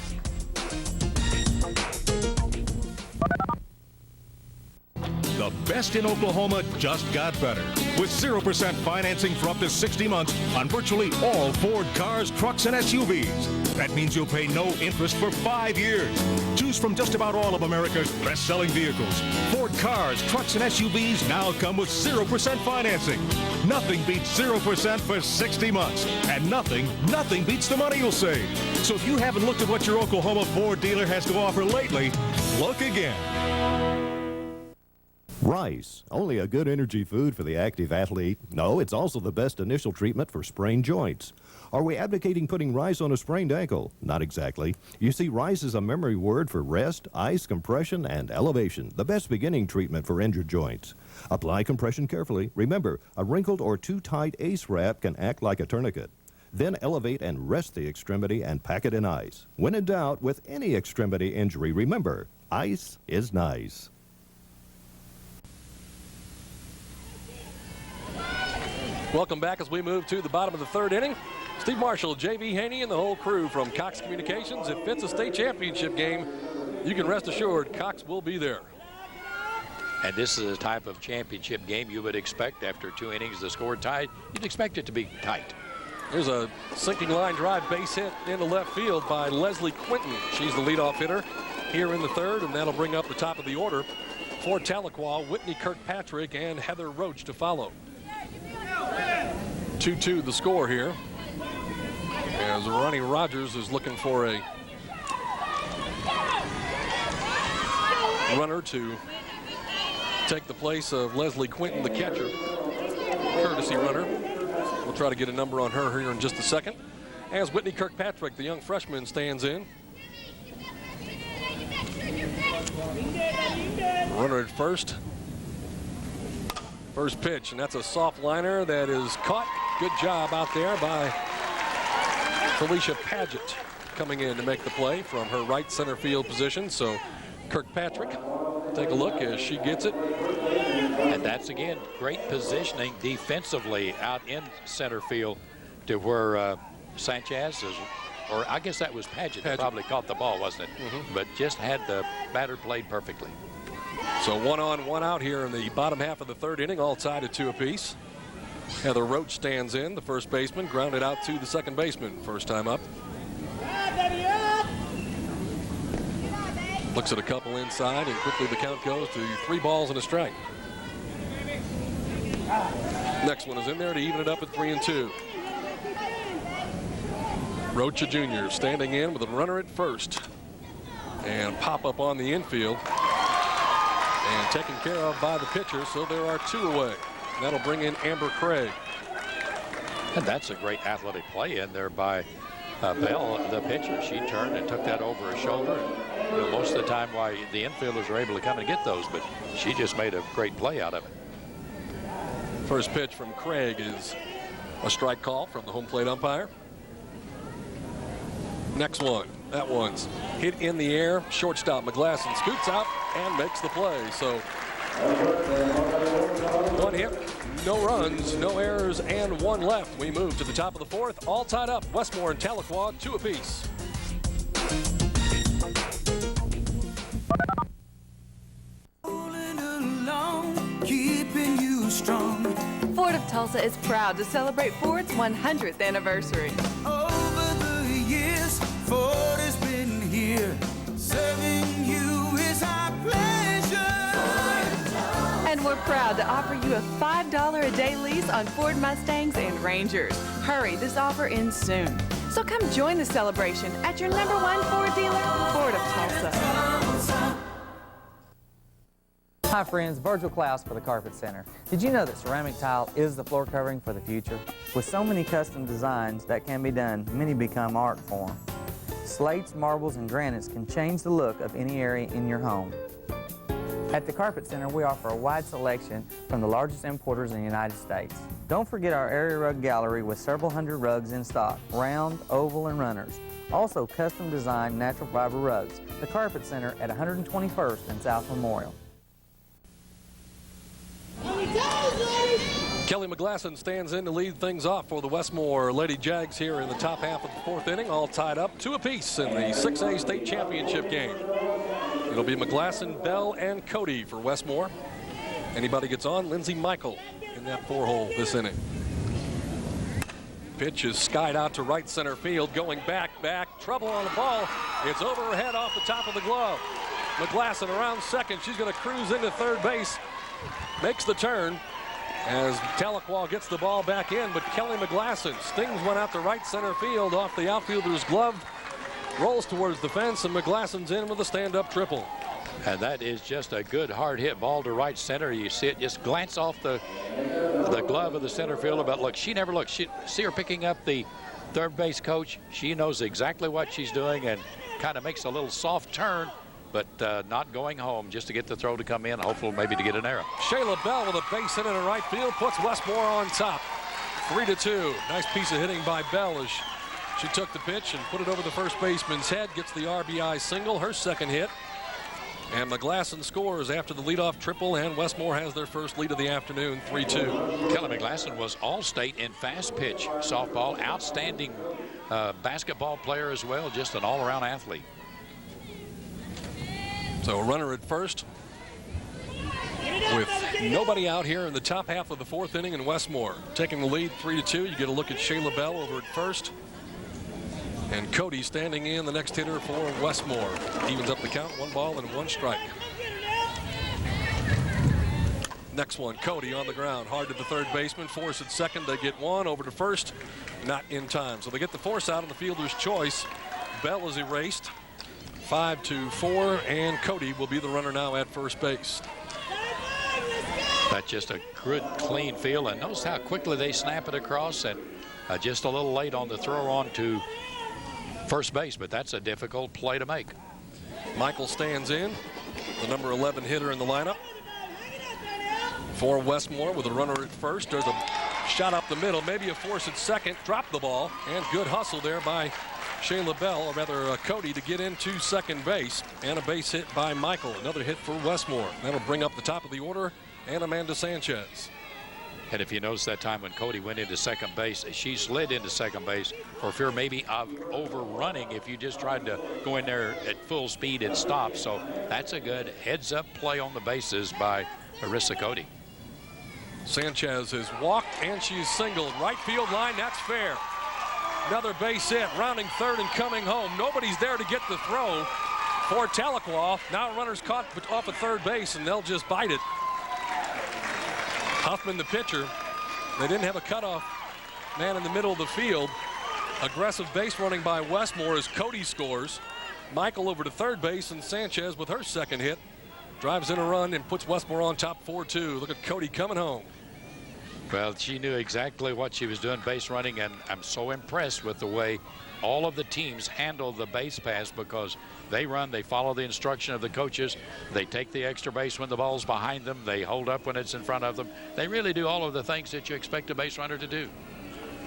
The best in Oklahoma just got better. With 0% financing for up to 60 months on virtually all Ford cars, trucks, and SUVs. That means you'll pay no interest for 5 years. Choose from just about all of America's best-selling vehicles. Ford cars, trucks, and SUVs now come with 0% financing. Nothing beats 0% for 60 months. And nothing beats the money you'll save. So if you haven't looked at what your Oklahoma Ford dealer has to offer lately, look again.
Rice, only a good energy food for the active athlete. No, it's also the best initial treatment for sprained joints. Are we advocating putting rice on a sprained ankle? Not exactly. You see, rice is a memory word for rest, ice, compression, and elevation, the best beginning treatment for injured joints. Apply compression carefully. Remember, a wrinkled or too tight ace wrap can act like a tourniquet. Then elevate and rest the extremity and pack it in ice. When in doubt, with any extremity injury, remember, ice is nice.
Welcome back as we move to the bottom of the 3rd inning. Steve Marshall, J.V. Haney, and the whole crew from Cox Communications. If it's a state championship game, you can rest assured Cox will be there.
And this is a type of championship game you would expect after 2 innings, the score tied. You'd expect it to be tight.
Here's a sinking line drive base hit into left field by Leslie Quinton. She's the leadoff hitter here in the 3rd, and that'll bring up the top of the order for Tahlequah, Whitney Kirkpatrick, and Heather Roach to follow. 2-2 the score here, as Ronnie Rogers is looking for a runner to take the place of Leslie Quinton, the catcher. Courtesy runner. We'll try to get a number on her here in just a second. As Whitney Kirkpatrick, the young freshman, stands in. Runner at first. First pitch, and that's a soft liner that is caught. Good job out there by Felicia Paget, coming in to make the play from her right center field position. So Kirkpatrick, take a look as she gets it.
And that's, again, great positioning defensively out in center field to where Sanchez is, or I guess that was Paget that probably caught the ball, wasn't it? But just had the batter played perfectly.
So 1 on, 1 out here in the bottom half of the third inning, all tied at 2 apiece. Heather Roach stands in, the first baseman, grounded out to the second baseman, first time up. Looks at a couple inside, and quickly the count goes to 3 balls and a strike. Next one is in there to even it up at 3-2. Rocha Jr. standing in with a runner at first. And pop up on the infield. And taken care of by the pitcher, so there are 2 away. And that'll bring in Amber Craig.
And that's a great athletic play in there by Bell, the pitcher. She turned and took that over her shoulder. You know, most of the time why the infielders are able to come and get those, but she just made a great play out of it.
First pitch from Craig is a strike call from the home plate umpire. Next one, that one's hit in the air. Shortstop McGlasson scoots out and makes the play. So 1 hit, no runs, no errors, and 1 left. We move to the top of the 4th, all tied up. Westmoore and Tahlequah 2 apiece.
Keeping you strong.
Ford of Tulsa is proud to celebrate Ford's 100th anniversary.
Over the years, Ford has been here. Serving you is our pleasure.
And we're proud to offer you a $5 a day lease on Ford Mustangs and Rangers. Hurry, this offer ends soon. So come join the celebration at your #1 Ford dealer, Ford of Tulsa.
Hi friends, Virgil Klaus for the Carpet Center. Did you know that ceramic tile is the floor covering for the future? With so many custom designs that can be done, many become art form. Slates, marbles, and granites can change the look of any area in your home. At the Carpet Center, we offer a wide selection from the largest importers in the United States. Don't forget our area rug gallery with several hundred rugs in stock, round, oval, and runners. Also custom designed natural fiber rugs. The Carpet Center at 121st and South Memorial.
Kelly McGlasson stands in to lead things off for the Westmoore Lady Jags here in the top half of the 4th inning, all tied up 2 apiece in the 6A state championship game. It'll be McGlasson, Bell, and Cody for Westmoore. Anybody gets on, Lindsey Michael in that 4-hole this inning. Pitch is skied out to right center field, going back, trouble on the ball. It's over her head off the top of the glove. McGlasson around second. She's going to cruise into third base. Makes the turn as Tahlequah gets the ball back in, but Kelly McGlasson stings one out to right center field off the outfielder's glove, rolls towards the fence, and McGlasson's in with a stand-up triple.
And that is just a good hard hit ball to right center. You see it just glance off the glove of the center fielder, but look, she never looked. See her picking up the third base coach. She knows exactly what she's doing and kind of makes a little soft turn, but not going home, just to get the throw to come in, hopeful maybe to get an error.
Shayla Bell with a base hit in the right field puts Westmoore on top. 3-2. Nice piece of hitting by Bell as she took the pitch and put it over the first baseman's head, gets the RBI single, her second hit. And McGlasson scores after the leadoff triple, and Westmoore has their first lead of the afternoon, 3-2.
Kelly McGlasson was all-state in fast pitch softball, outstanding basketball player as well, just an all-around athlete.
So a runner at first with nobody out here in the top half of the 4th inning in Westmoore. Taking the lead 3-2. You get a look at Shayla Bell over at first. And Cody standing in, the next hitter for Westmoore. Evens up the count, 1 ball and 1 strike. Next one, Cody on the ground, hard to the third baseman, force at second. They get one over to first, not in time. So they get the force out on the fielder's choice. Bell is erased, 5-4, and Cody will be the runner now at first base.
That's just a good, clean field, and notice how quickly they snap it across, and just a little late on the throw on to first base, but that's a difficult play to make.
Michael stands in, the number 11 hitter in the lineup for Westmoore with a runner at first. There's a shot up the middle, maybe a force at second, dropped the ball, and good hustle there by Shayla Bell, or rather Cody, to get into second base, and a base hit by Michael. Another hit for Westmoore. That'll bring up the top of the order and Amanda Sanchez.
And if you notice that time when Cody went into second base, she slid into second base for fear maybe of overrunning if you just tried to go in there at full speed and stop. So that's a good heads-up play on the bases by Marissa Cody.
Sanchez has walked and she's singled. Right field line, that's fair. Another base hit, rounding third and coming home. Nobody's there to get the throw for Tahlequah. Now runners caught off at third base, and they'll just bite it. Huffman, the pitcher, they didn't have a cutoff man in the middle of the field. Aggressive base running by Westmoore as Cody scores. Michael over to third base, and Sanchez with her second hit drives in a run and puts Westmoore on top 4-2. Look at Cody coming home.
Well, she knew exactly what she was doing base running, and I'm so impressed with the way all of the teams handle the base pass, because they run, they follow the instruction of the coaches, they take the extra base when the ball's behind them, they hold up when it's in front of them. They really do all of the things that you expect a base runner to do.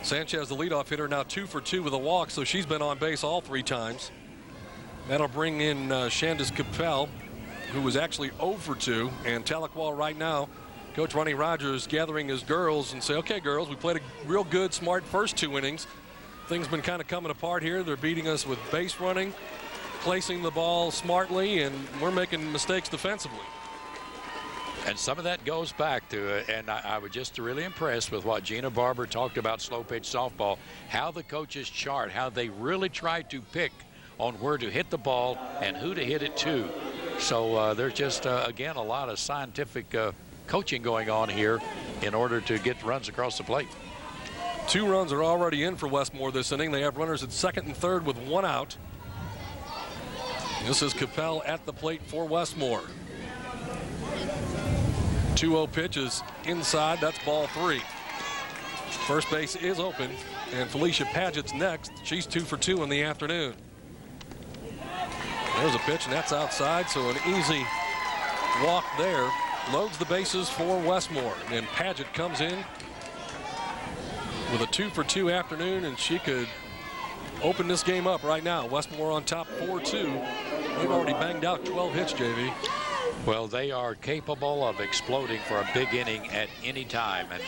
Sanchez, the leadoff hitter, now 2 for 2 with a walk, so she's been on base all 3 times. That'll bring in Shandis Capel, who was actually 0 for 2, and Tahlequah right now, Coach Ronnie Rogers gathering his girls and say, okay, girls, we played a real good, smart first 2 innings. Things been kind of coming apart here. They're beating us with base running, placing the ball smartly, and we're making mistakes defensively.
And some of that goes back to, and I was just really impressed with what Gina Barber talked about slow pitch softball, how the coaches chart, how they really try to pick on where to hit the ball and who to hit it to. So there's just, again, a lot of scientific coaching going on here in order to get runs across the plate.
2 runs are already in for Westmoore this inning. They have runners at second and third with 1 out. This is Capel at the plate for Westmoore. 2-0 pitch is inside. That's ball 3. First base is open, and Felicia Padgett's next. She's 2 for 2 in the afternoon. There's a pitch, and that's outside, so an easy walk there. Loads the bases for Westmoore, and Padgett comes in with a 2 for 2 afternoon, and she could open this game up right now. Westmoore on top 4-2. They've already banged out 12 hits, JV.
Well, they are capable of exploding for a big inning at any time, and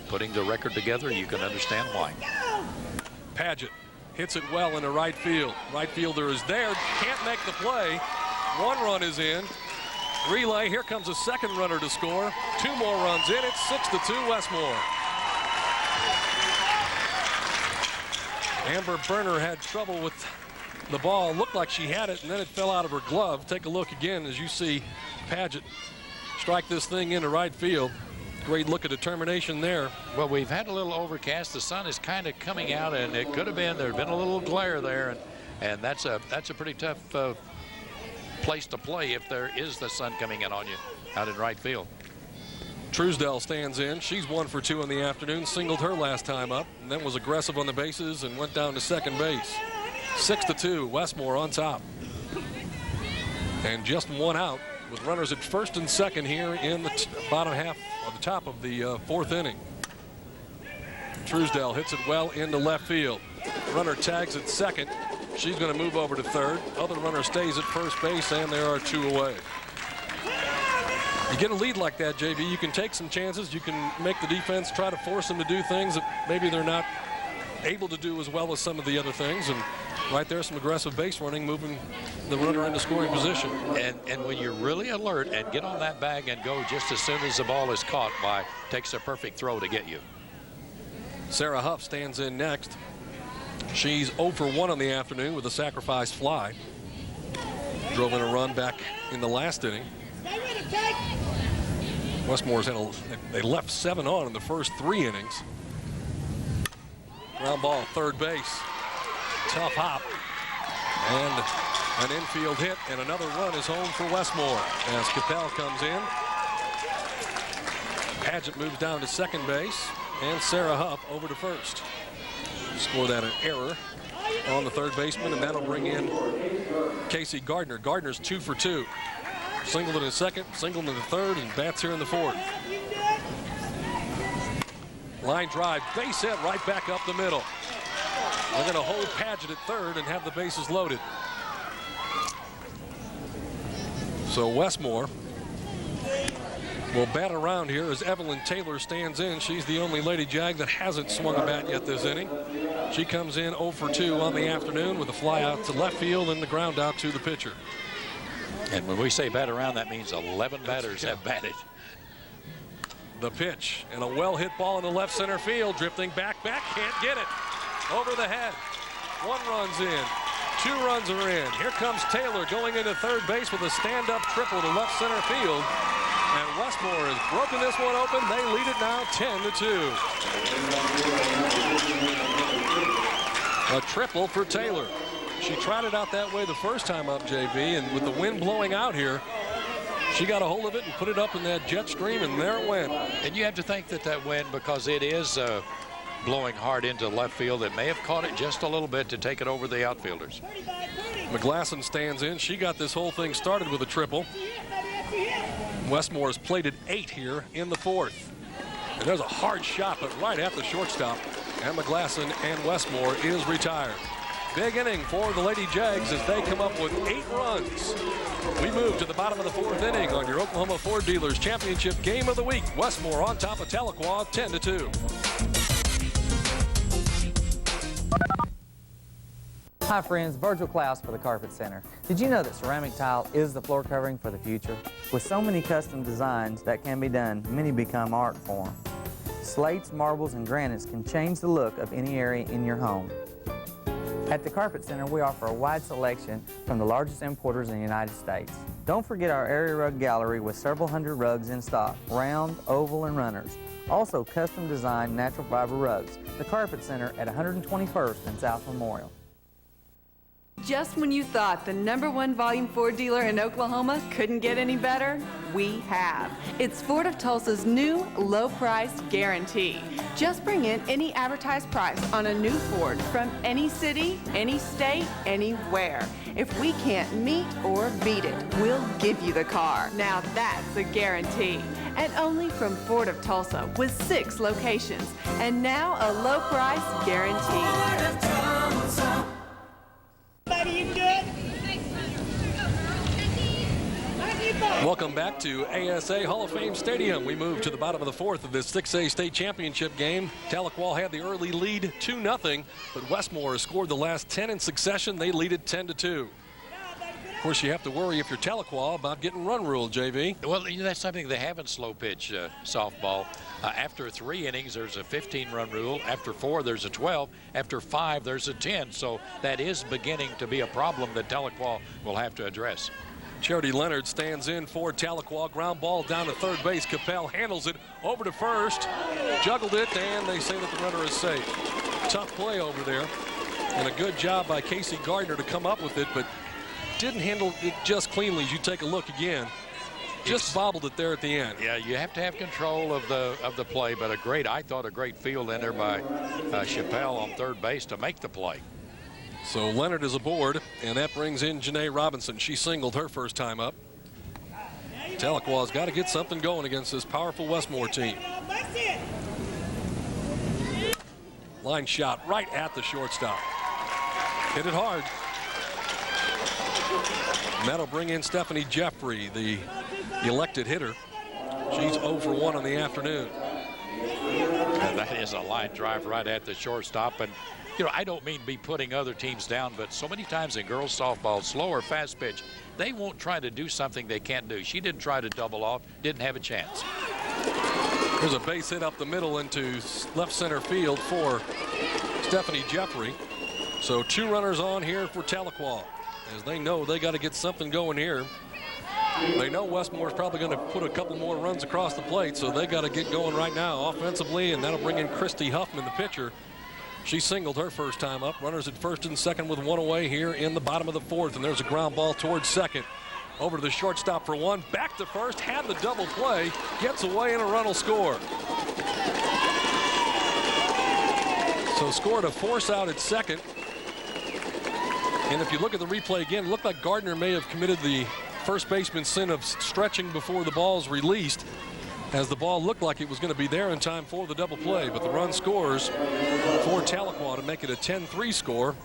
putting the record together, you can understand why.
Padgett hits it well into right field. Right fielder is there, can't make the play. 1 run is in. Relay, here comes a second runner to score. 2 more runs in, it's 6-2 Westmoore. Amber Berner had trouble with the ball. Looked like she had it, and then it fell out of her glove. Take a look again as you see Padgett strike this thing into right field. Great look of determination there.
Well, we've had a little overcast. The sun is kind of coming out, and it could have been, there had been a little glare there, and that's a pretty tough place to play if there is the sun coming in on you out in right field.
Truesdell stands in. She's 1 for 2 in the afternoon, singled her last time up, and then was aggressive on the bases and went down to second base. 6-2, Westmoore on top. And just 1 out with runners at first and second here in the bottom half of the top of the 4th inning. Truesdell hits it well into left field. Runner tags at second. She's going to move over to third. Other runner stays at first base, and there are 2 away. You get a lead like that, JV, you can take some chances. You can make the defense try to force them to do things that maybe they're not able to do as well as some of the other things. And right there, some aggressive base running, moving the runner into scoring position.
And when you're really alert and get on that bag and go just as soon as the ball is caught, takes a perfect throw to get you.
Sarah Huff stands in next. She's 0 for 1 on the afternoon with a sacrifice fly. Drove in a run back in the last inning. Westmore's they left 7 on in the first 3 innings. Ground ball, third base. Tough hop. And an infield hit, and another run is home for Westmoore as Capel comes in. Paget moves down to second base, and Sarah Huff over to first. Score that an error on the third baseman, and that'll bring in Casey Gardner. Gardner's 2 for 2. Singled in the second, singled in the third, and bats here in the fourth. Line drive, base hit right back up the middle. They're going to hold Paget at third and have the bases loaded. So Westmoore will bat around here as Evelyn Taylor stands in. She's the only Lady Jag that hasn't swung a bat yet this inning. She comes in 0 for 2 on the afternoon with a fly out to left field and the ground out to the pitcher.
And when we say bat around, that means 11 batters have batted.
The pitch, and a well-hit ball in the left center field. Drifting back, can't get it. Over the head. 1 run's in. 2 runs are in. Here comes Taylor going into third base with a stand-up triple to left center field. And Westmoore has broken this one open. They lead it now 10-2. A triple for Taylor. She tried it out that way the first time up, JV, and with the wind blowing out here, she got a hold of it and put it up in that jet stream, and there it went.
And you have to think that wind, because it is blowing hard into left field, it may have caught it just a little bit to take it over the outfielders.
McGlasson stands in. She got this whole thing started with a triple. Westmoore has plated 8 here in the fourth. And there's a hard shot, but right at the shortstop. And McGlasson and Westmoore is retired. Big inning for the Lady Jags as they come up with 8 runs. We move to the bottom of the fourth inning on your Oklahoma Ford Dealers Championship Game of the Week. Westmoore on top of Tahlequah 10-2.
Hi friends, Virgil Klaus for the Carpet Center. Did you know that ceramic tile is the floor covering for the future? With so many custom designs that can be done, many become art form. Slates, marbles, and granites can change the look of any area in your home. At the Carpet Center, we offer a wide selection from the largest importers in the United States. Don't forget our area rug gallery with several hundred rugs in stock, round, oval, and runners. Also custom designed natural fiber rugs. The Carpet Center at 121st and South Memorial.
Just when you thought the #1 Volume 4 dealer in Oklahoma couldn't get any better, we have. It's Ford of Tulsa's new low price guarantee. Just bring in any advertised price on a new Ford from any city, any state, anywhere. If we can't meet or beat it, we'll give you the car. Now that's a guarantee. And only from Ford of Tulsa with 6 locations. And now a low price guarantee.
Welcome back to ASA Hall of Fame Stadium. We move to the bottom of the fourth of this 6A state championship game. Tahlequah had the early lead 2-0, but Westmoore has scored the last 10 in succession. They lead it 10-2. Of course, you have to worry if you're Tahlequah about getting run ruled, JV.
Well, that's something they have in slow pitch softball. After 3 innings, there's a 15-run rule. After 4, there's a 12. After 5, there's a 10. So that is beginning to be a problem that Tahlequah will have to address.
Charity Leonard stands in for Tahlequah. Ground ball down to third base. Capel handles it over to first. Juggled it, and they say that the runner is safe. Tough play over there. And a good job by Casey Gardner to come up with it, but didn't handle it just cleanly. As you take a look again, just bobbled it there at the end.
Yeah, you have to have control of the play, but I thought a great field in there by Chappelle on third base to make the play.
So Leonard is aboard, and that brings in Janae Robinson. She singled her first time up. Tahlequah's got to get something going against this powerful Westmoore team. Line shot right at the shortstop. Hit it hard. And that'll bring in Stephanie Jeffrey, the elected hitter. She's 0 for 1 on the afternoon.
And that is a line drive right at the shortstop. And I don't mean to be putting other teams down, but so many times in girls softball, slow or fast pitch, they won't try to do something they can't do. She didn't try to double off, didn't have a chance.
There's a base hit up the middle into left center field for Stephanie Jeffrey. So 2 runners on here for Tahlequah, as they know they got to get something going here. They know Westmore's probably going to put a couple more runs across the plate, so they got to get going right now offensively, and that'll bring in Christy Huffman, the pitcher. She singled her first time up. Runners at first and second with one away here in the bottom of the fourth, and there's a ground ball towards second. Over to the shortstop for one, back to first, had the double play, gets away, and a run will score. So scored a force out at second. And if you look at the replay again, it looked like Gardner may have committed the first baseman's sin of stretching before the ball's released, as the ball looked like it was going to be there in time for the double play. But the run scores for Tahlequah to make it a 10-3 score.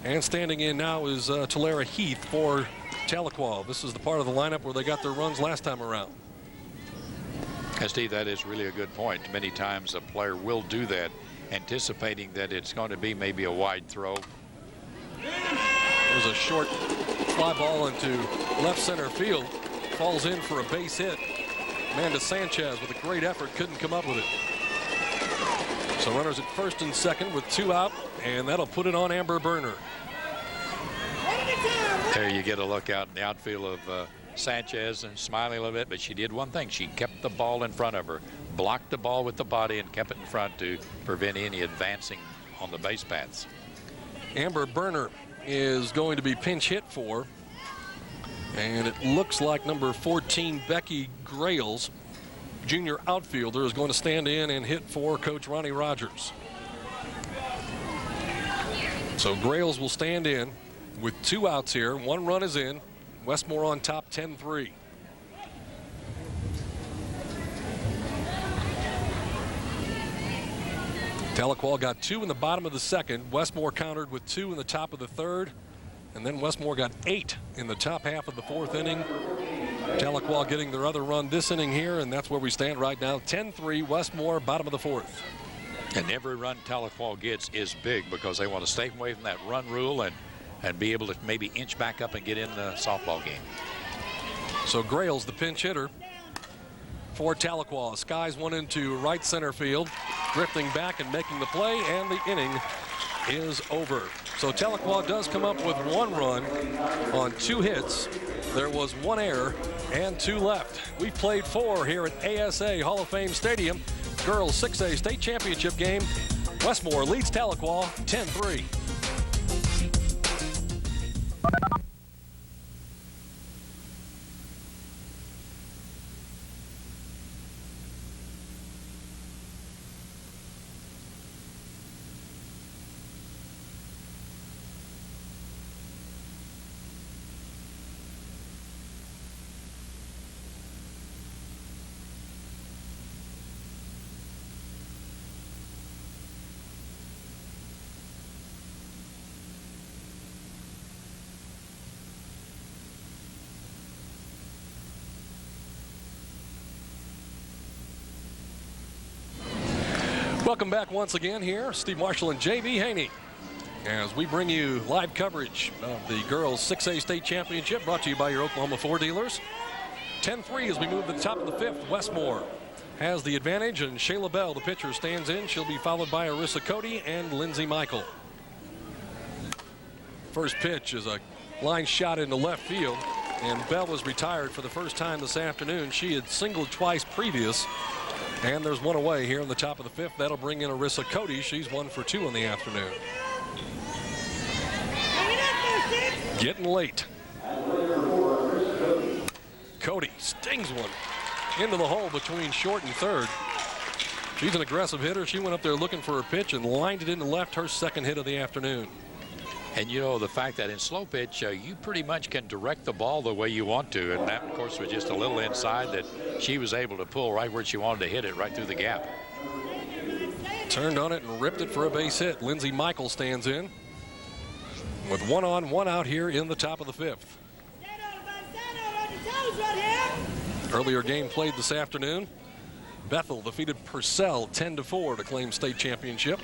And standing in now is Talera Heath for Tahlequah. This is the part of the lineup where they got their runs last time around.
And Steve, that is really a good point. Many times a player will do that, anticipating that it's going to be maybe a wide throw.
There's a short fly ball into left center field. Falls in for a base hit. Amanda Sanchez with a great effort couldn't come up with it. So runners at first and second with two out, and that'll put it on Amber Berner.
There you get a look out in the outfield of Sanchez, and smiling a little bit, but she did one thing. She kept the ball in front of her, blocked the ball with the body, and kept it in front to prevent any advancing on the base paths.
Amber Berner is going to be pinch hit for, and it looks like number 14, Becky Grayles, junior outfielder, is going to stand in and hit for Coach Ronnie Rogers. So Grayles will stand in with two outs here. One run is in. Westmoore on top 10-3. Tahlequah got two in the bottom of the second. Westmoore countered with two in the top of the third. And then Westmoore got 8 in the top half of the fourth inning. Tahlequah getting their other run this inning here, and that's where we stand right now. 10-3, Westmoore, bottom of the fourth.
And every run Tahlequah gets is big because they want to stay away from that run rule and be able to maybe inch back up and get in the softball game.
So Grayles, the pinch hitter for Tahlequah. Skies one into right center field, drifting back and making the play, and the inning is over. So Tahlequah does come up with one run on 2 hits. There was 1 error and 2 left. We've played 4 here at ASA Hall of Fame Stadium. Girls 6A state championship game. Westmoore leads Tahlequah 10-3. Welcome back once again here, Steve Marshall and J.B. Haney, as we bring you live coverage of the girls 6A state championship, brought to you by your Oklahoma Ford dealers. 10-3 as we move to the top of the fifth. Westmoore has the advantage, and Shayla Bell, the pitcher, stands in. She'll be followed by Arissa Cody and Lindsey Michael. First pitch is a line shot into left field, and Bell was retired for the first time this afternoon. She had singled twice previous. And there's one away here in the top of the fifth. That'll bring in Arissa Cody. She's 1 for 2 in the afternoon. Getting late. Cody stings one into the hole between short and third. She's an aggressive hitter. She went up there looking for her pitch and lined it into left, her second hit of the afternoon.
And you know, the fact that in slow pitch, you pretty much can direct the ball the way you want to. And that, of course, was just a little inside that she was able to pull right where she wanted to hit it, right through the gap.
Turned on it and ripped it for a base hit. Lindsey Michael stands in with 1 on, 1 out here in the top of the fifth. Earlier game played this afternoon. Bethel defeated Purcell 10-4 to claim state championship.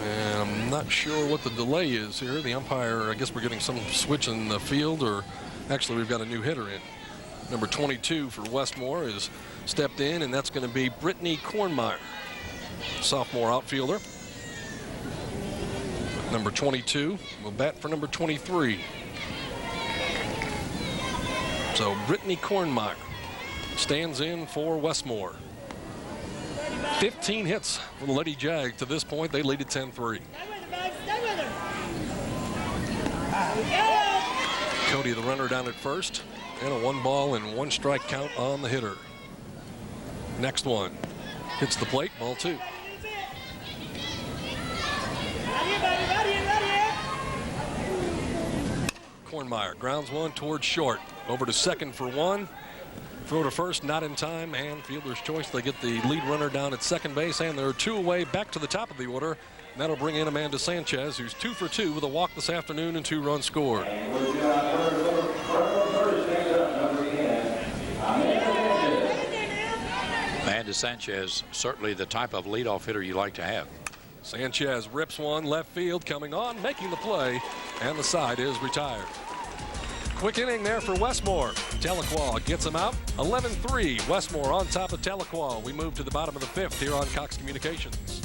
And I'm not sure what the delay is here. The umpire, I guess we're getting some switch in the field, or actually we've got a new hitter in. Number 22 for Westmoore is stepped in, and that's going to be Brittany Kornmeyer, sophomore outfielder. Number 22 will bat for number 23. So Brittany Kornmeyer stands in for Westmoore. 15 hits for the Lady Jag to this point. They lead at 10-3. Cody, the runner, down at first, and a 1-ball and 1-strike count on the hitter. Next one hits the plate, ball 2. Kornmeyer grounds one towards short. Over to second for 1. Throw to first, not in time, and fielder's choice. They get the lead runner down at second base, and they're 2 away back to the top of the order. And that'll bring in Amanda Sanchez, who's 2 for 2 with a walk this afternoon and 2 runs scored.
Amanda Sanchez, certainly the type of leadoff hitter you like to have.
Sanchez rips one left field, coming on, making the play, and the side is retired. Quick inning there for Westmoore. Tahlequah gets him out. 11-3. Westmoore on top of Tahlequah. We move to the bottom of the 5th here on Cox Communications.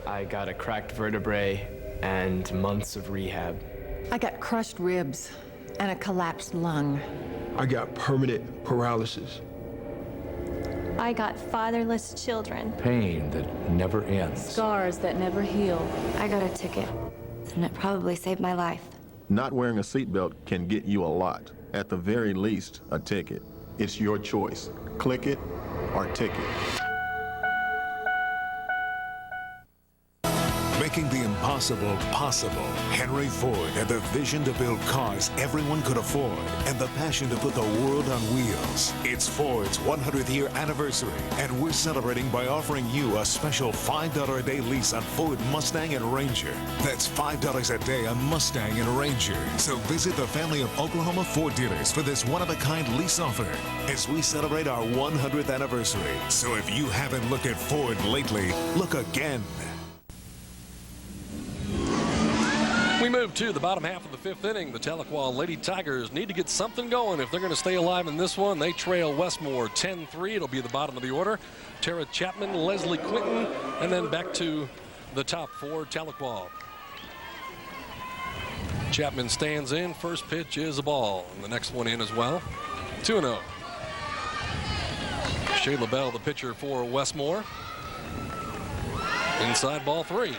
I got a cracked vertebrae and months of rehab.
I got crushed ribs and a collapsed lung.
I got permanent paralysis.
I got fatherless children.
Pain that never ends.
Scars that never heal.
I got a ticket, and it probably saved my life.
Not wearing a seatbelt can get you a lot. At the very least, a ticket. It's your choice. Click it or ticket.
Making the impossible possible. Henry Ford had the vision to build cars everyone could afford and the passion to put the world on wheels. It's Ford's 100th year anniversary, and we're celebrating by offering you a special $5 a day lease on Ford Mustang and Ranger. That's $5 a day on Mustang and Ranger. So visit the family of Oklahoma Ford dealers for this one-of-a-kind lease offer as we celebrate our 100th anniversary. So if you haven't looked at Ford lately, look again.
We move to the bottom half of the 5th inning. The Tahlequah Lady Tigers need to get something going if they're going to stay alive in this one. They trail Westmoore 10-3. It'll be the bottom of the order. Tara Chapman, Leslie Quinton, and then back to the top for Tahlequah. Chapman stands in. First pitch is a ball, and the next one in as well. 2-0. Shayla Bell, the pitcher for Westmoore. Inside ball 3.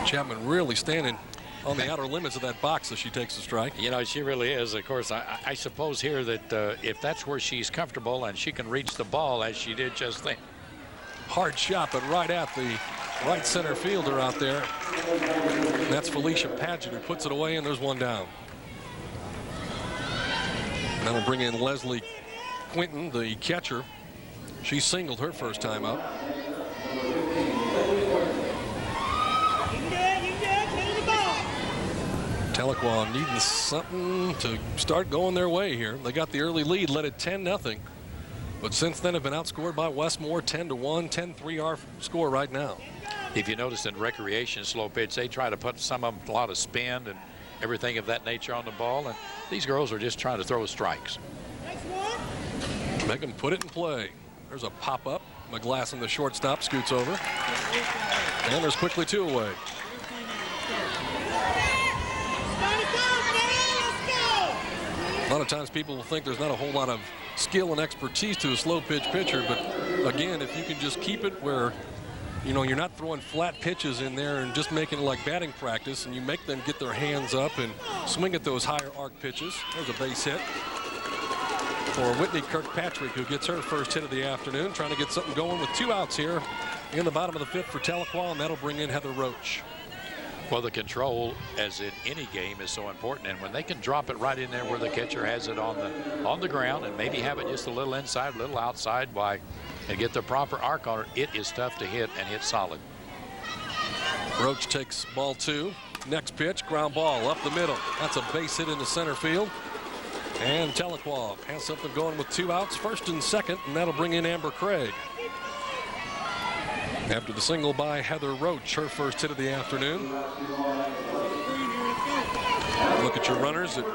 Chapman really standing on the outer limits of that box as she takes a strike.
You know, she really is. Of course, I suppose here that if that's where she's comfortable and she can reach the ball as she did just then.
Hard shot, but right at the right center fielder out there. That's Felicia Padgett who puts it away, and there's one down. That'll bring in Leslie Quinton, the catcher. She singled her first time up. Tahlequah needing something to start going their way here. They got the early lead, led it 10-0. But since then have been outscored by Westmoore 10-1, 10-3 our score right now.
If you notice in recreation slow pitch, they try to put some of them a lot of spin and everything of that nature on the ball. And these girls are just trying to throw strikes.
Make them put it in play. There's a pop-up. McGlass in the shortstop scoots over. And there's quickly 2 away. A lot of times people will think there's not a whole lot of skill and expertise to a slow pitch pitcher, but again, if you can just keep it where, you know, you're not throwing flat pitches in there and just making it like batting practice, and you make them get their hands up and swing at those higher arc pitches. There's a base hit for Whitney Kirkpatrick, who gets her first hit of the afternoon, trying to get something going with 2 outs here in the bottom of the 5th for Tahlequah, and that'll bring in Heather Roach.
Well, the control, as in any game, is so important, and when they can drop it right in there where the catcher has it on the ground and maybe have it just a little inside, a little outside, and get the proper arc on it, it is tough to hit and hit solid.
Roach takes ball 2. Next pitch, ground ball up the middle. That's a base hit into center field. And Tahlequah has something going with 2 outs, first and second, and that'll bring in Amber Craig. After the single by Heather Roach, her first hit of the afternoon. Look at your runners. At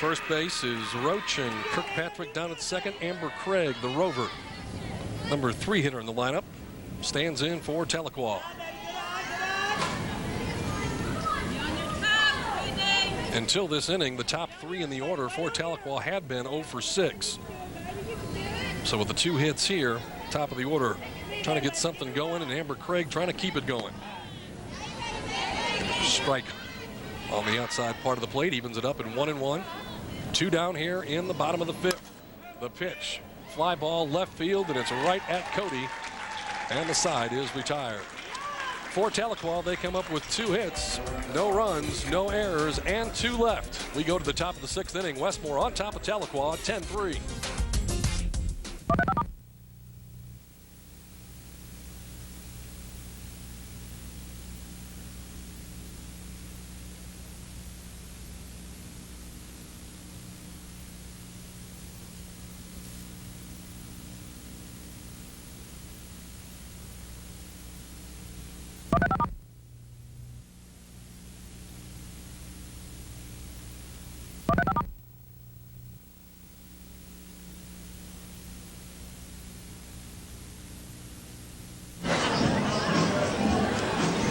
first base is Roach, and Kirkpatrick down at second. Amber Craig, the rover, number 3 hitter in the lineup, stands in for Tahlequah. Until this inning, the top three in the order for Tahlequah had been 0 for 6. So with the 2 hits here, top of the order, trying to get something going, and Amber Craig trying to keep it going. Strike on the outside part of the plate, evens it up at 1-1. 2 down here in the bottom of the 5th. The pitch, fly ball left field, and it's right at Cody, and the side is retired. For Tahlequah, they come up with 2 hits, no runs, no errors, and 2 left. We go to the top of the 6th inning. Westmoore on top of Tahlequah, 10-3.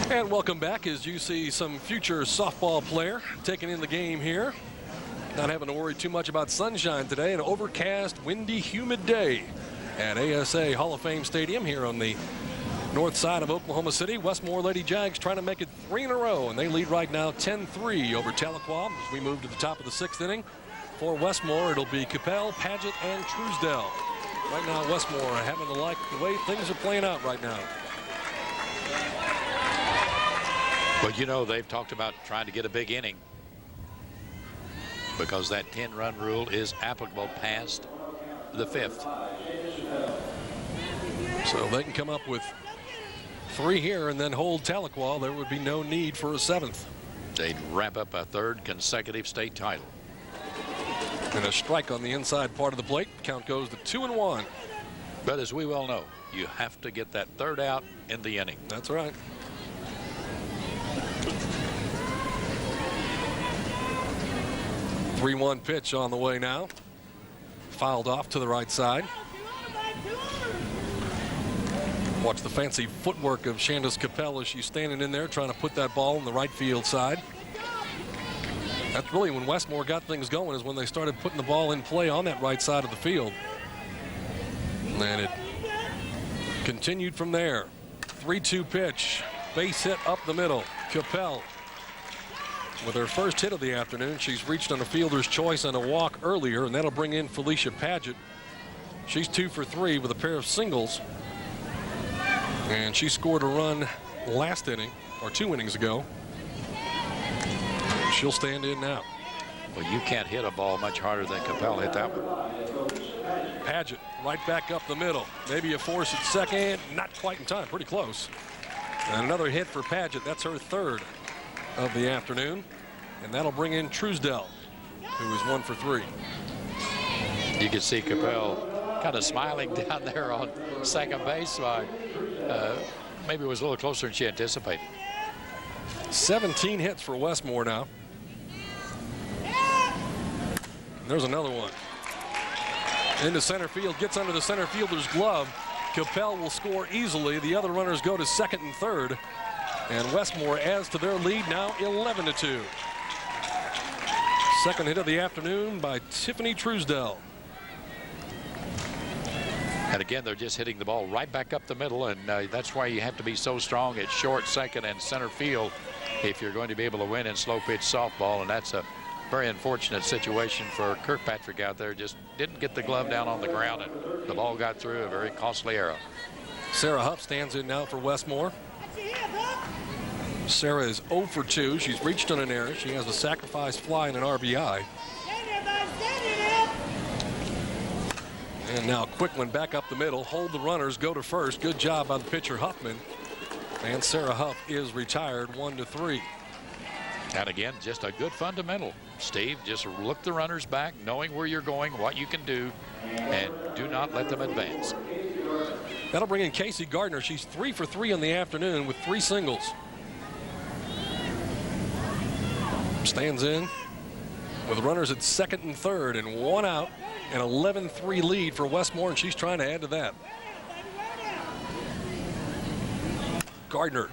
And welcome back as you see some future softball player taking in the game here. Not having to worry too much about sunshine today. An overcast, windy, humid day at ASA Hall of Fame Stadium here on the north side of Oklahoma City. Westmoore Lady Jags trying to make it 3 in a row, and they lead right now 10-3 over Tahlequah as we move to the top of the 6th inning. For Westmoore, it'll be Capel, Paget, and Truesdell. Right now, Westmoore having to like the way things are playing out right now.
Well, you know, they've talked about trying to get a big inning because that 10-run rule is applicable past the 5th.
So they can come up with 3 here and then hold Tahlequah. There would be no need for a 7th.
They'd wrap up a 3rd consecutive state title.
And a strike on the inside part of the plate. Count goes to 2-1.
But as we well know, you have to get that 3rd out in the inning.
That's right. The 3-1 pitch on the way now. Fouled off to the right side. Watch the fancy footwork of Shandis Capel as she's standing in there trying to put that ball on the right field side. That's really when Westmoore got things going, is when they started putting the ball in play on that right side of the field. And it continued from there. 3-2 pitch, base hit up the middle. Capel with her first hit of the afternoon. She's reached on a fielder's choice and a walk earlier, and that'll bring in Felicia Paget. She's 2 for 3 with a pair of singles. And she scored a run last inning, or 2 innings ago. She'll stand in now.
Well, you can't hit a ball much harder than Capel hit that one.
Paget right back up the middle. Maybe a force at second. Not quite in time. Pretty close. And another hit for Paget. That's her 3rd of the afternoon. And that'll bring in Truesdell, who is 1 for 3.
You can see Capel kind of smiling down there on second base. Maybe it was a little closer than she anticipated.
17 hits for Westmoore now. There's another one. Into center field, gets under the center fielder's glove. Capel will score easily. The other runners go to 2nd and 3rd. And Westmoore adds to their lead now 11-2. Second hit of the afternoon by Tiffany Truesdell.
And again, they're just hitting the ball right back up the middle, and that's why you have to be so strong at short, second, and center field if you're going to be able to win in slow pitch softball. And that's a very unfortunate situation for Kirkpatrick out there. Just didn't get the glove down on the ground, and the ball got through. A very costly error.
Sarah Huff stands in now for Westmoore. Sarah is 0 for 2. She's reached on an error. She has a sacrifice fly and an RBI. And now a quick one back up the middle. Hold the runners, go to first. Good job by the pitcher Huffman. And Sarah Huff is retired 1-3.
And again, just a good fundamental. Steve, just look the runners back, knowing where you're going, what you can do, and do not let them advance.
That'll bring in Casey Gardner. She's 3 for 3 in the afternoon with 3 singles. Stands in with runners at 2nd and 3rd and 1 out. An 11-3 lead for Westmoore, and she's trying to add to that. Gardner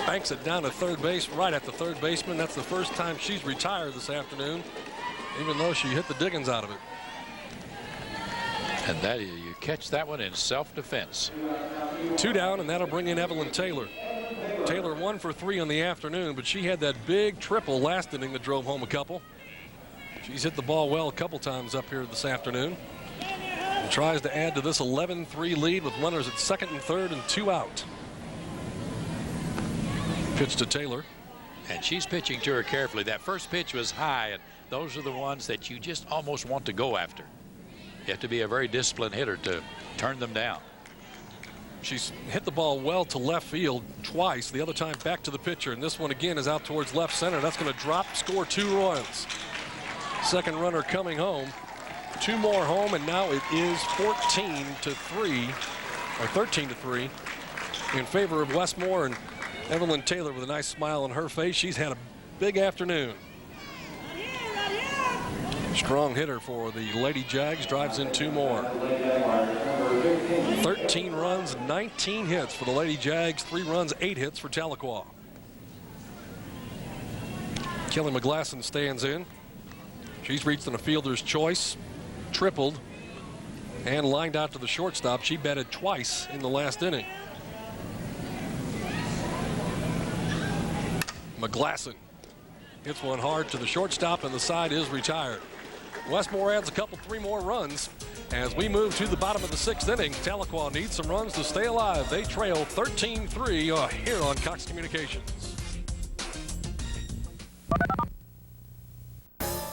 banks it down to third base, right at the third baseman. That's the first time she's retired this afternoon, even though she hit the diggins out of it.
And that you catch that one in self-defense.
2 down, and that'll bring in Evelyn Taylor. Taylor 1 for 3 on the afternoon, but she had that big triple last inning that drove home a couple. She's hit the ball well a couple times up here this afternoon. And tries to add to this 11-3 lead with runners at second and third and 2 out. Pitch to Taylor.
And she's pitching to her carefully. That first pitch was high, and those are the ones that you just almost want to go after. You have to be a very disciplined hitter to turn them down.
She's hit the ball well to left field twice. The other time back to the pitcher, and this one again is out towards left center. That's going to drop, score 2 runs. Second runner coming home. 2 more home, and now it is 14-3 or 13-3 in favor of Westmoore. And Evelyn Taylor with a nice smile on her face. She's had a big afternoon. Strong hitter for the Lady Jags, drives in 2 more. 13 runs, 19 hits for the Lady Jags, 3 runs, 8 hits for Tahlequah. Kelly McGlasson stands in. She's reached on a fielder's choice, tripled, and lined out to the shortstop. She batted twice in the last inning. McGlasson hits one hard to the shortstop, and the side is retired. Westmoore adds a couple, 3 more runs as we move to the bottom of the 6th inning. Tahlequah needs some runs to stay alive. They trail 13-3 here on Cox Communications.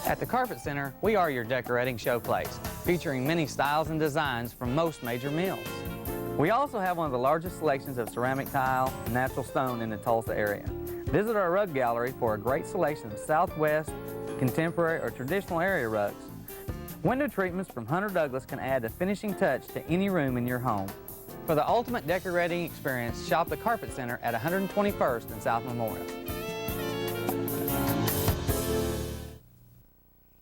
At the Carpet Center, we are your decorating showplace, featuring many styles and designs from most major mills. We also have one of the largest selections of ceramic tile and natural stone in the Tulsa area. Visit our rug gallery for a great selection of Southwest, contemporary, or traditional area rugs. Window treatments from Hunter Douglas can add a finishing touch to any room in your home. For the ultimate decorating experience, shop the Carpet Center at 121st and South Memorial.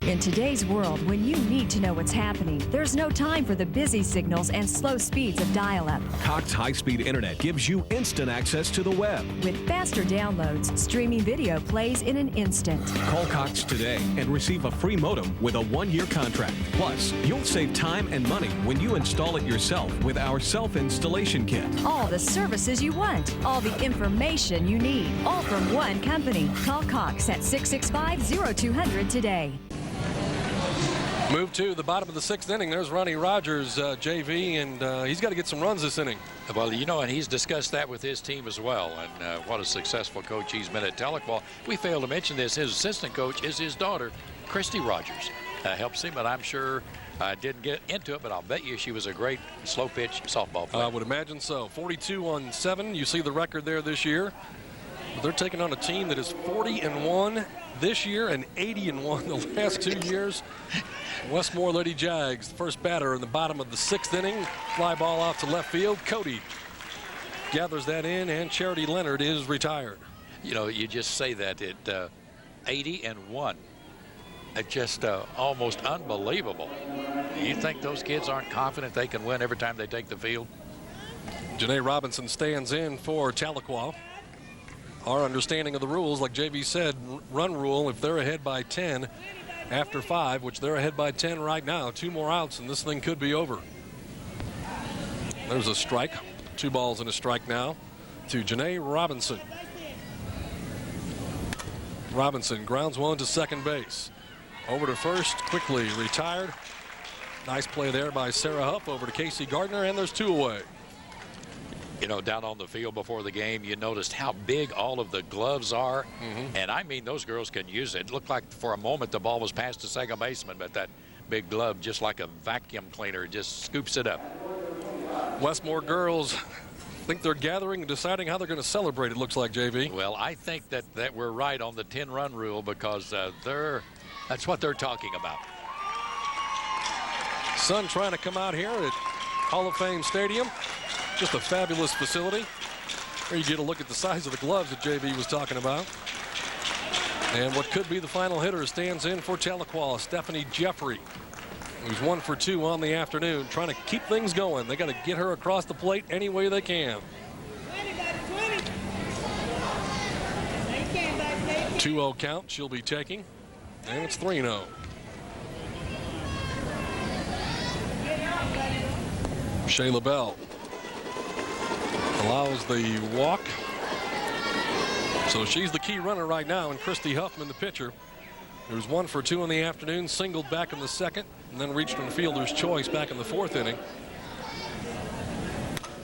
In today's world, when you need to know what's happening, there's no time for the busy signals and slow speeds of dial-up.
Cox high-speed internet gives you instant access to the web.
With faster downloads, streaming video plays in an instant.
Call Cox today and receive a free modem with a 1-year contract. Plus, you'll save time and money when you install it yourself with our self-installation kit.
All the services you want, all the information you need, all from one company. Call Cox at 665-0200 today.
Move to the bottom of the 6th inning. There's Ronnie Rogers, JV, and he's got to get some runs this inning.
Well, you know, and he's discussed that with his team as well, and what a successful coach he's been at Tahlequah. We failed to mention this. His assistant coach is his daughter, Christy Rogers. Helps him, but I'm sure I didn't get into it, but I'll bet you she was a great slow pitch softball player.
I would imagine so. 42-7. You see the record there this year. But they're taking on a team that is 40-1 this year and 80-1 the last 2 years. Westmoore Lady Jags, first batter in the bottom of the 6th inning. Fly ball off to left field. Cody gathers that in, and Charity Leonard is retired.
You know, you just say that at 80-1. It's just almost unbelievable. You think those kids aren't confident they can win every time they take the field?
Janae Robinson stands in for Tahlequah. Our understanding of the rules, like JV said, run rule, if they're ahead by 10 after 5, which they're ahead by 10 right now, 2 more outs and this thing could be over. There's a strike. 2 balls and a strike now to Janae Robinson. Robinson grounds one to second base. Over to first, quickly retired. Nice play there by Sarah Huff over to Casey Gardner, and there's 2 away.
You know, down on the field before the game, you noticed how big all of the gloves are. And I mean, those girls can use it. It looked like for a moment the ball was past the second baseman, but that big glove, just like a vacuum cleaner, just scoops it up.
Westmoore girls think they're gathering and deciding how they're going to celebrate, it looks like, JV.
Well, I think that we're right on the 10-run rule because that's what they're talking about.
Sun trying to come out here at Hall of Fame Stadium. Just a fabulous facility. There you get a look at the size of the gloves that JV was talking about. And what could be the final hitter stands in for Tahlequah, Stephanie Jeffrey, who's 1 for 2 on the afternoon, trying to keep things going. They got to get her across the plate any way they can. 2-0 count she'll be taking, and it's 3-0. Shayla Bell allows the walk. So she's the key runner right now, and Christy Huffman, the pitcher, who was 1 for 2 in the afternoon, singled back in the second, and then reached on fielder's choice back in the 4th inning.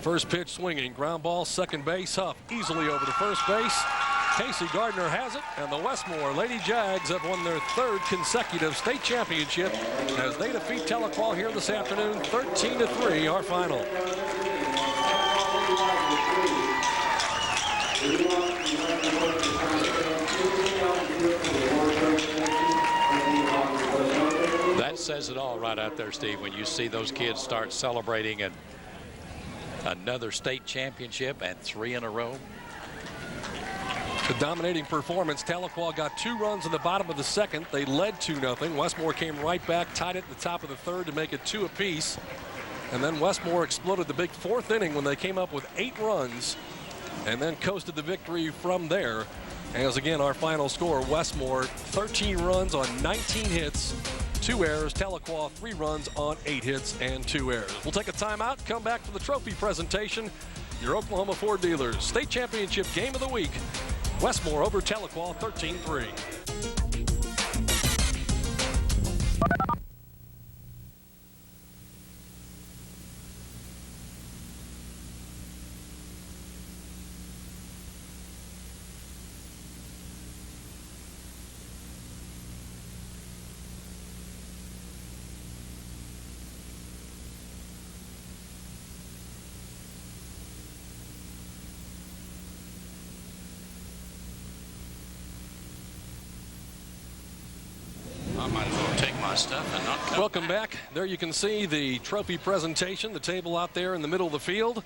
First pitch swinging, ground ball, second base. Huff easily over to first base. Casey Gardner has it, and the Westmoore Lady Jags have won their 3rd consecutive state championship as they defeat Tahlequah here this afternoon, 13-3, our final.
That says it all right out there, Steve, when you see those kids start celebrating and another state championship and 3 in a row.
The dominating performance. Tahlequah got 2 runs in the bottom of the 2nd. They led 2-0. Westmoore came right back, tied it at the top of the 3rd to make it 2 apiece. And then Westmoore exploded the big 4th inning when they came up with 8 runs and then coasted the victory from there. As again, our final score, Westmoore 13 runs on 19 hits, 2 errors. Tahlequah 3 runs on 8 hits and 2 errors. We'll take a timeout, come back for the trophy presentation. Your Oklahoma Ford dealers state championship game of the week. Westmoore over Tahlequah 13-3.
I might as well take my stuff and not come
Welcome back. There you can see the trophy presentation, the table out there in the middle of the field.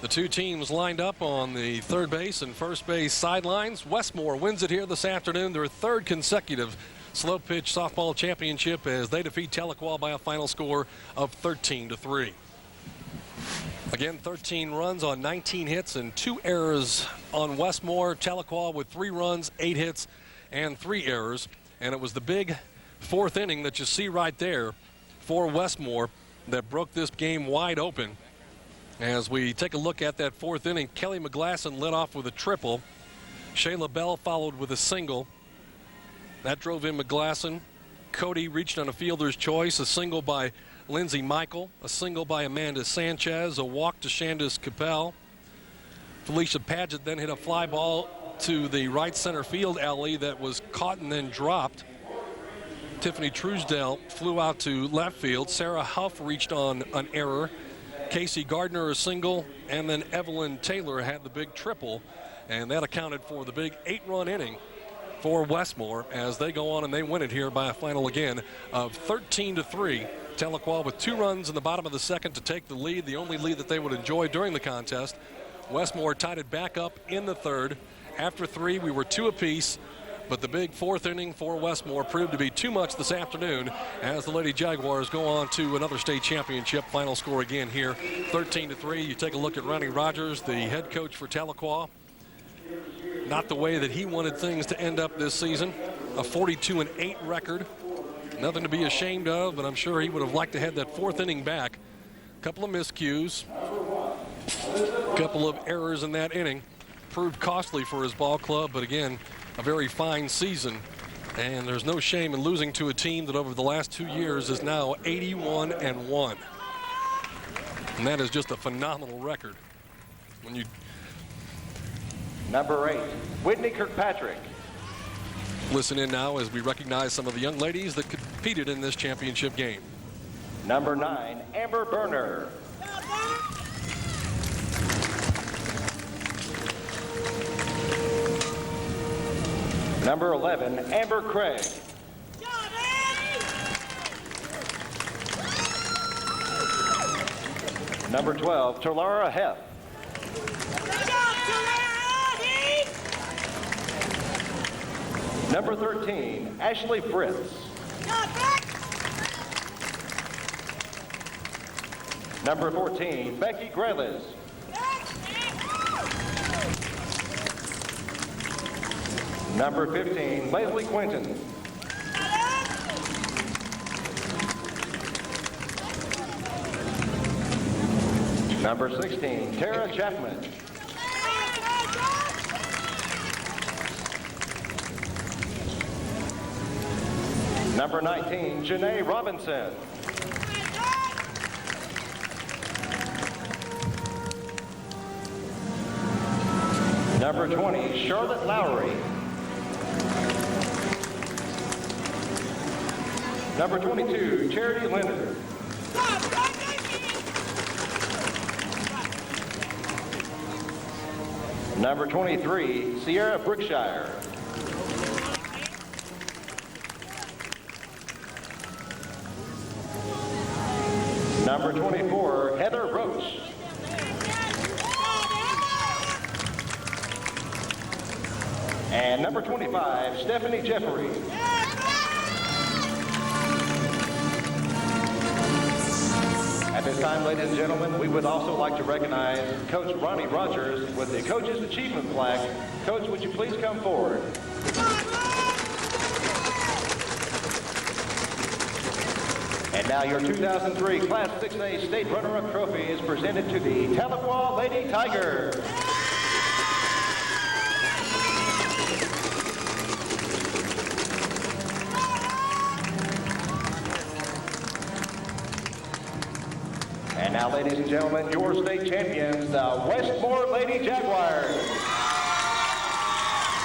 The 2 teams lined up on the 3rd base and 1st base sidelines. Westmoore wins it here this afternoon, their 3rd consecutive slow pitch softball championship as they defeat Tahlequah by a final score of 13-3. Again, 13 runs on 19 hits and 2 errors on Westmoore. Tahlequah with 3 runs, 8 hits, and 3 errors. And it was the big 4th inning that you see right there for Westmoore that broke this game wide open. As we take a look at that 4th inning, Kelly McGlasson led off with a triple. Shayla Bell followed with a single. That drove in McGlasson. Cody reached on a fielder's choice, a single by Lindsey Michael, a single by Amanda Sanchez, a walk to Shandis Capel. Felicia Padgett then hit a fly ball to the right center field alley that was caught and then dropped. Tiffany Truesdale flew out to left field. Sarah Huff reached on an error. Casey Gardner a single, and then Evelyn Taylor had the big triple, and that accounted for the big 8-run inning for Westmoore as they go on and they win it here by a final again of 13-3. Tahlequah with 2 runs in the bottom of the 2nd to take the lead, the only lead that they would enjoy during the contest. Westmoore tied it back up in the 3rd. After 3, we were 2 apiece. But the big 4th inning for Westmoore proved to be too much this afternoon as the Lady Jaguars go on to another state championship. Final score again here, 13-3. You take a look at Ronnie Rogers, the head coach for Tahlequah. Not the way that he wanted things to end up this season. A 42-8 record. Nothing to be ashamed of, but I'm sure he would have liked to have that 4th inning back. A couple of miscues. A couple of errors in that inning. Proved costly for his ball club, but again, a very fine season, and there's no shame in losing to a team that over the last 2 years is now 81-1, and that is just a phenomenal record. When you
Number 8, Whitney Kirkpatrick.
Listen in now as we recognize some of the young ladies that competed in this championship game.
Number 9, Amber Berner. Number 11, Amber Craig. Number 12, Talara Heff. Number 13, Ashley Fritz. Number 14, Becky Grelis. Number 15, Leslie Quinton. Number 16, Tara Chapman. Number 19, Janae Robinson. Number 20, Charlotte Lowry. Number 22, Charity Leonard. Number 23, Sierra Brookshire. Number 24, Heather Roach. And number 25, Stephanie Jeffrey. At this time, ladies and gentlemen, we would also like to recognize Coach Ronnie Rogers with the Coach's Achievement Flag. Coach, would you please come forward? And now your 2003 Class 6A State Runner-Up Trophy is presented to the Tahlequah Lady Tigers. And now, ladies and gentlemen, your state champions, the Westmoore Lady Jaguars.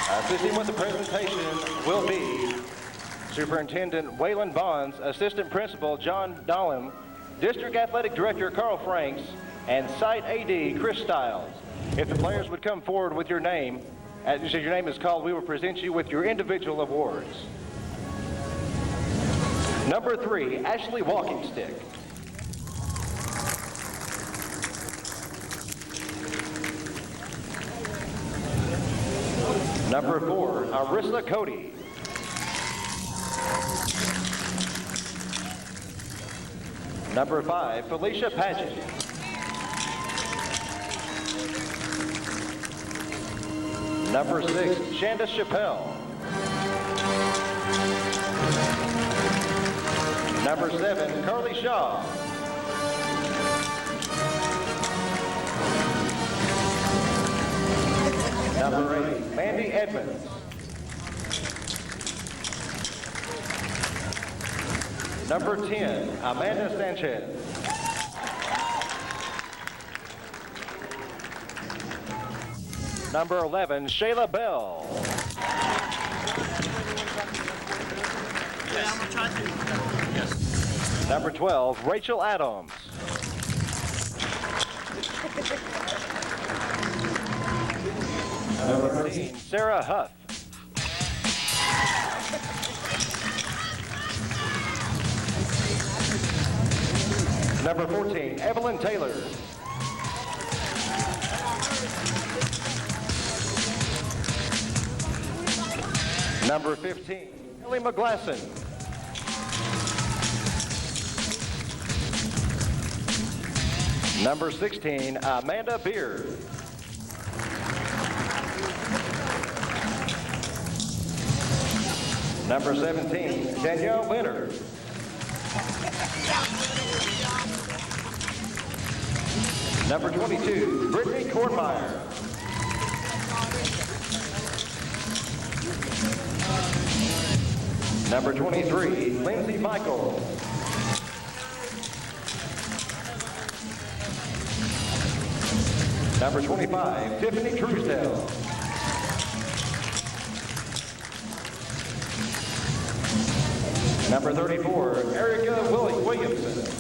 Assisting with the presentation will be Superintendent Waylon Bonds, Assistant Principal John Dolan, District Athletic Director Carl Franks, and Site AD Chris Stiles. If the players would come forward with your name, as your name is called, we will present you with your individual awards. Number 3, Ashley Walking Stick. Number 4, Arissa Cody. Number 5, Felicia Padgett. Number 6, Shandace Chappelle. Number 7, Carly Shaw. Number 8, Mandy Edmonds. Number 10, Amanda Sanchez. Number 11, Shayla Bell. Yes. Number 12, Rachel Adams. Number 13, Sarah Huff. Number 14, Evelyn Taylor. Number 15, Ellie McGlasson. Number 16, Amanda Beard. Number 17, Danielle Leonard. Number 22, Brittany Kornmeyer. Number 23, Lindsay Michael. Number 25, Tiffany Truesdale. Number 34, Erica Williamson.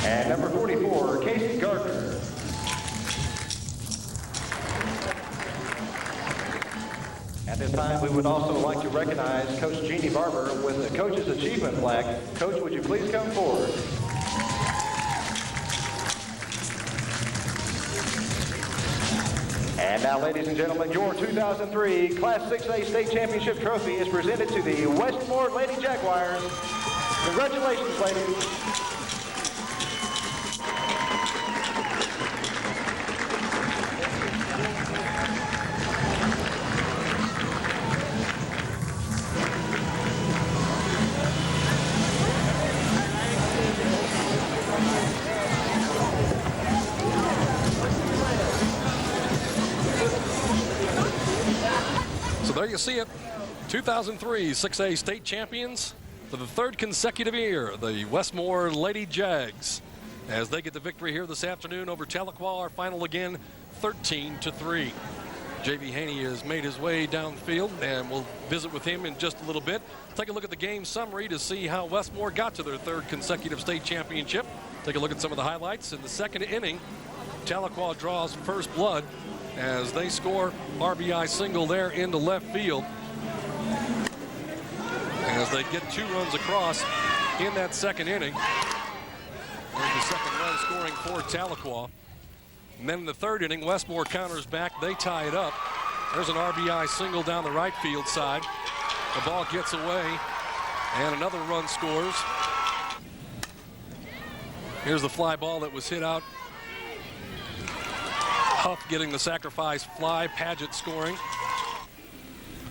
And number 44, Casey Gardner. At this time, we would also like to recognize Coach Jeannie Barber with the Coach's Achievement Flag. Coach, would you please come forward? And now, ladies and gentlemen, your 2003 Class 6A State Championship Trophy is presented to the Westmoore Lady Jaguars. Congratulations, ladies.
there you see it. 2003 6A state champions for the third consecutive year, the Westmoore Lady Jags, as they get the victory here this afternoon over Tahlequah. Our final again, 13-3. J.V. Haney has made his way downfield, and we'll visit with him in just a little bit. Take a look at the game summary to see how Westmoore got to their third consecutive state championship. Take a look at some of the highlights. In the second inning, Tahlequah draws first blood as they score RBI single there into left field, as they get 2 runs across in that second inning. There's the second run scoring for Tahlequah. And then in the third inning, Westmoore counters back. They tie it up. There's an RBI single down the right field side. The ball gets away, and another run scores. Here's the fly ball that was hit out. Huff getting the sacrifice fly. Paget scoring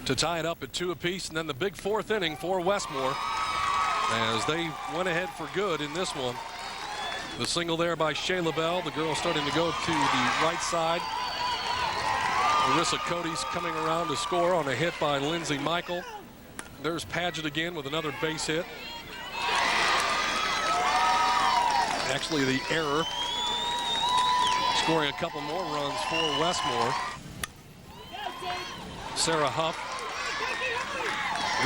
to tie it up at 2 apiece. And then the big fourth inning for Westmoore, as they went ahead for good in this one. The single there by Shayla Bell. The girl starting to go to the right side. Marissa Cody's coming around to score on a hit by Lindsay Michael. There's Paget again with another base hit. Actually, the error, scoring a couple more runs for Westmoore. Sarah Huff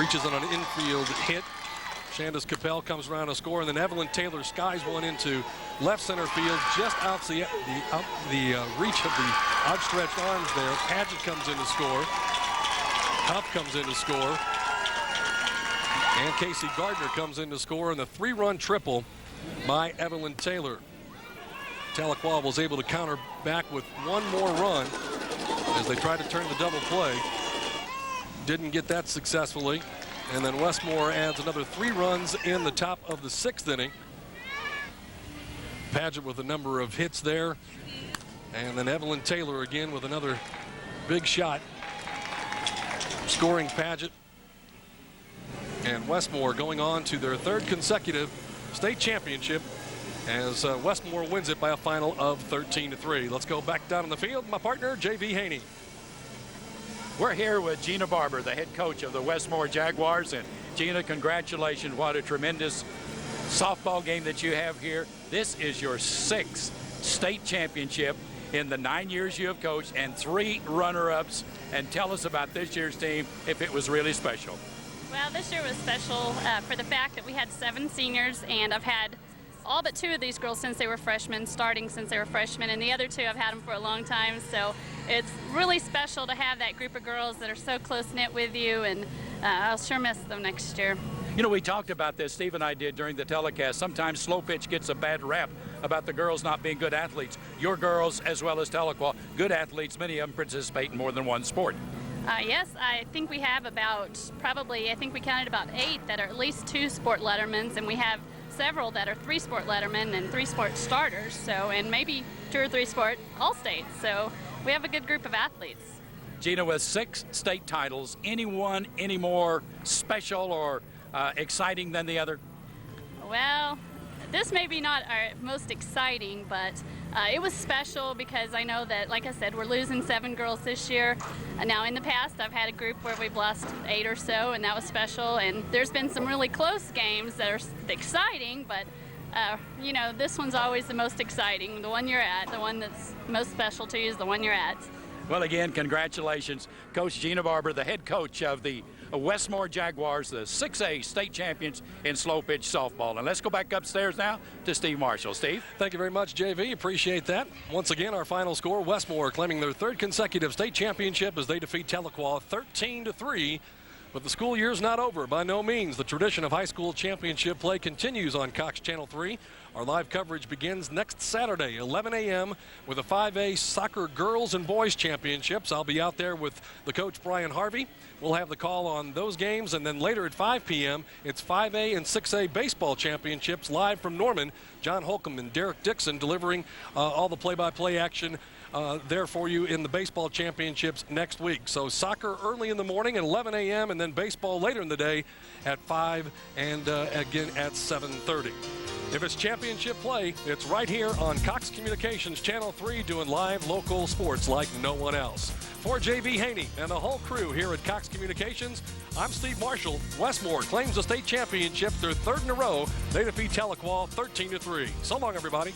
reaches on an infield hit. Shandis Capel comes around to score, and then Evelyn Taylor skies one into left center field, just out the reach of the outstretched arms there. Paget comes in to score. Huff comes in to score. And Casey Gardner comes in to score, and the 3-run triple by Evelyn Taylor. Tahlequah was able to counter back with 1 more run as they tried to turn the double play. Didn't get that successfully. And then Westmoore adds another 3 runs in the top of the 6th inning. Paget with a number of hits there. And then Evelyn Taylor again with another big shot, scoring Paget. And Westmoore going on to their 3rd consecutive state championship, as Westmoore wins it by a final of 13-3. Let's go back down on the field. My partner, J.V. Haney.
We're here with Gina Barber, the head coach of the Westmoore Jaguars. And Gina, congratulations. What a tremendous softball game that you have here. This is your 6th state championship in the 9 years you have coached, and 3 runner-ups. And tell us about this year's team, if it was really special.
Well, this year was special for the fact that we had 7 seniors, and I've had all but 2 of these girls since they were freshmen, starting since they were freshmen, and the other 2 I've had them for a long time. So it's really special to have that group of girls that are so close-knit with you, and I'll sure miss them next year.
You know, we talked about this, Steve and I did, during the telecast. Sometimes slow pitch gets a bad rap about the girls not being good athletes. Your girls, as well as Tahlequah, good athletes. Many of them participate in more than one sport.
Yes, I think we have about, I think we counted about 8 that are at least 2 sport lettermans, and we have several that are 3 sport lettermen and 3 sport starters, so, and maybe 2 or 3 sport all-states. So we have a good group of athletes.
Gina, with 6 state titles, any one any more special or exciting than the other?
Well, this may be not our most exciting, but it was special because I know that, like I said, we're losing 7 girls this year. Now, in the past, I've had a group where we've lost 8 or so, and that was special. And there's been some really close games that are exciting, but you know, this one's always the most exciting. The one you're at, the one that's most special to you is the one you're at.
Well, again, congratulations, Coach Gina Barber, the head coach of the Westmoore Jaguars, the 6A state champions in slow pitch softball. And let's go back upstairs now to Steve Marshall. Steve?
Thank you very much, JV. Appreciate that. Once again, our final score, Westmoore claiming their 3rd consecutive state championship as they defeat Tahlequah 13-3. But the school year's not over by no means. The tradition of high school championship play continues on Cox Channel 3. Our live coverage begins next Saturday, 11 a.m. with the 5A Soccer Girls and Boys Championships. I'll be out there with the coach, Brian Harvey. We'll have the call on those games, and then later at 5 p.m., it's 5A and 6A Baseball Championships live from Norman. John Holcomb and Derek Dixon delivering all the play-by-play action there for you in the baseball championships next week. So soccer early in the morning at 11 a.m. and then baseball later in the day at 5 and again at 7:30. If it's championship play, it's right here on Cox Communications Channel 3 doing live local sports like no one else. For J.B. Haney and the whole crew here at Cox Communications, I'm Steve Marshall. Westmoore claims the state championship, their third in a row. They defeat Tahlequah 13-3. So long, everybody.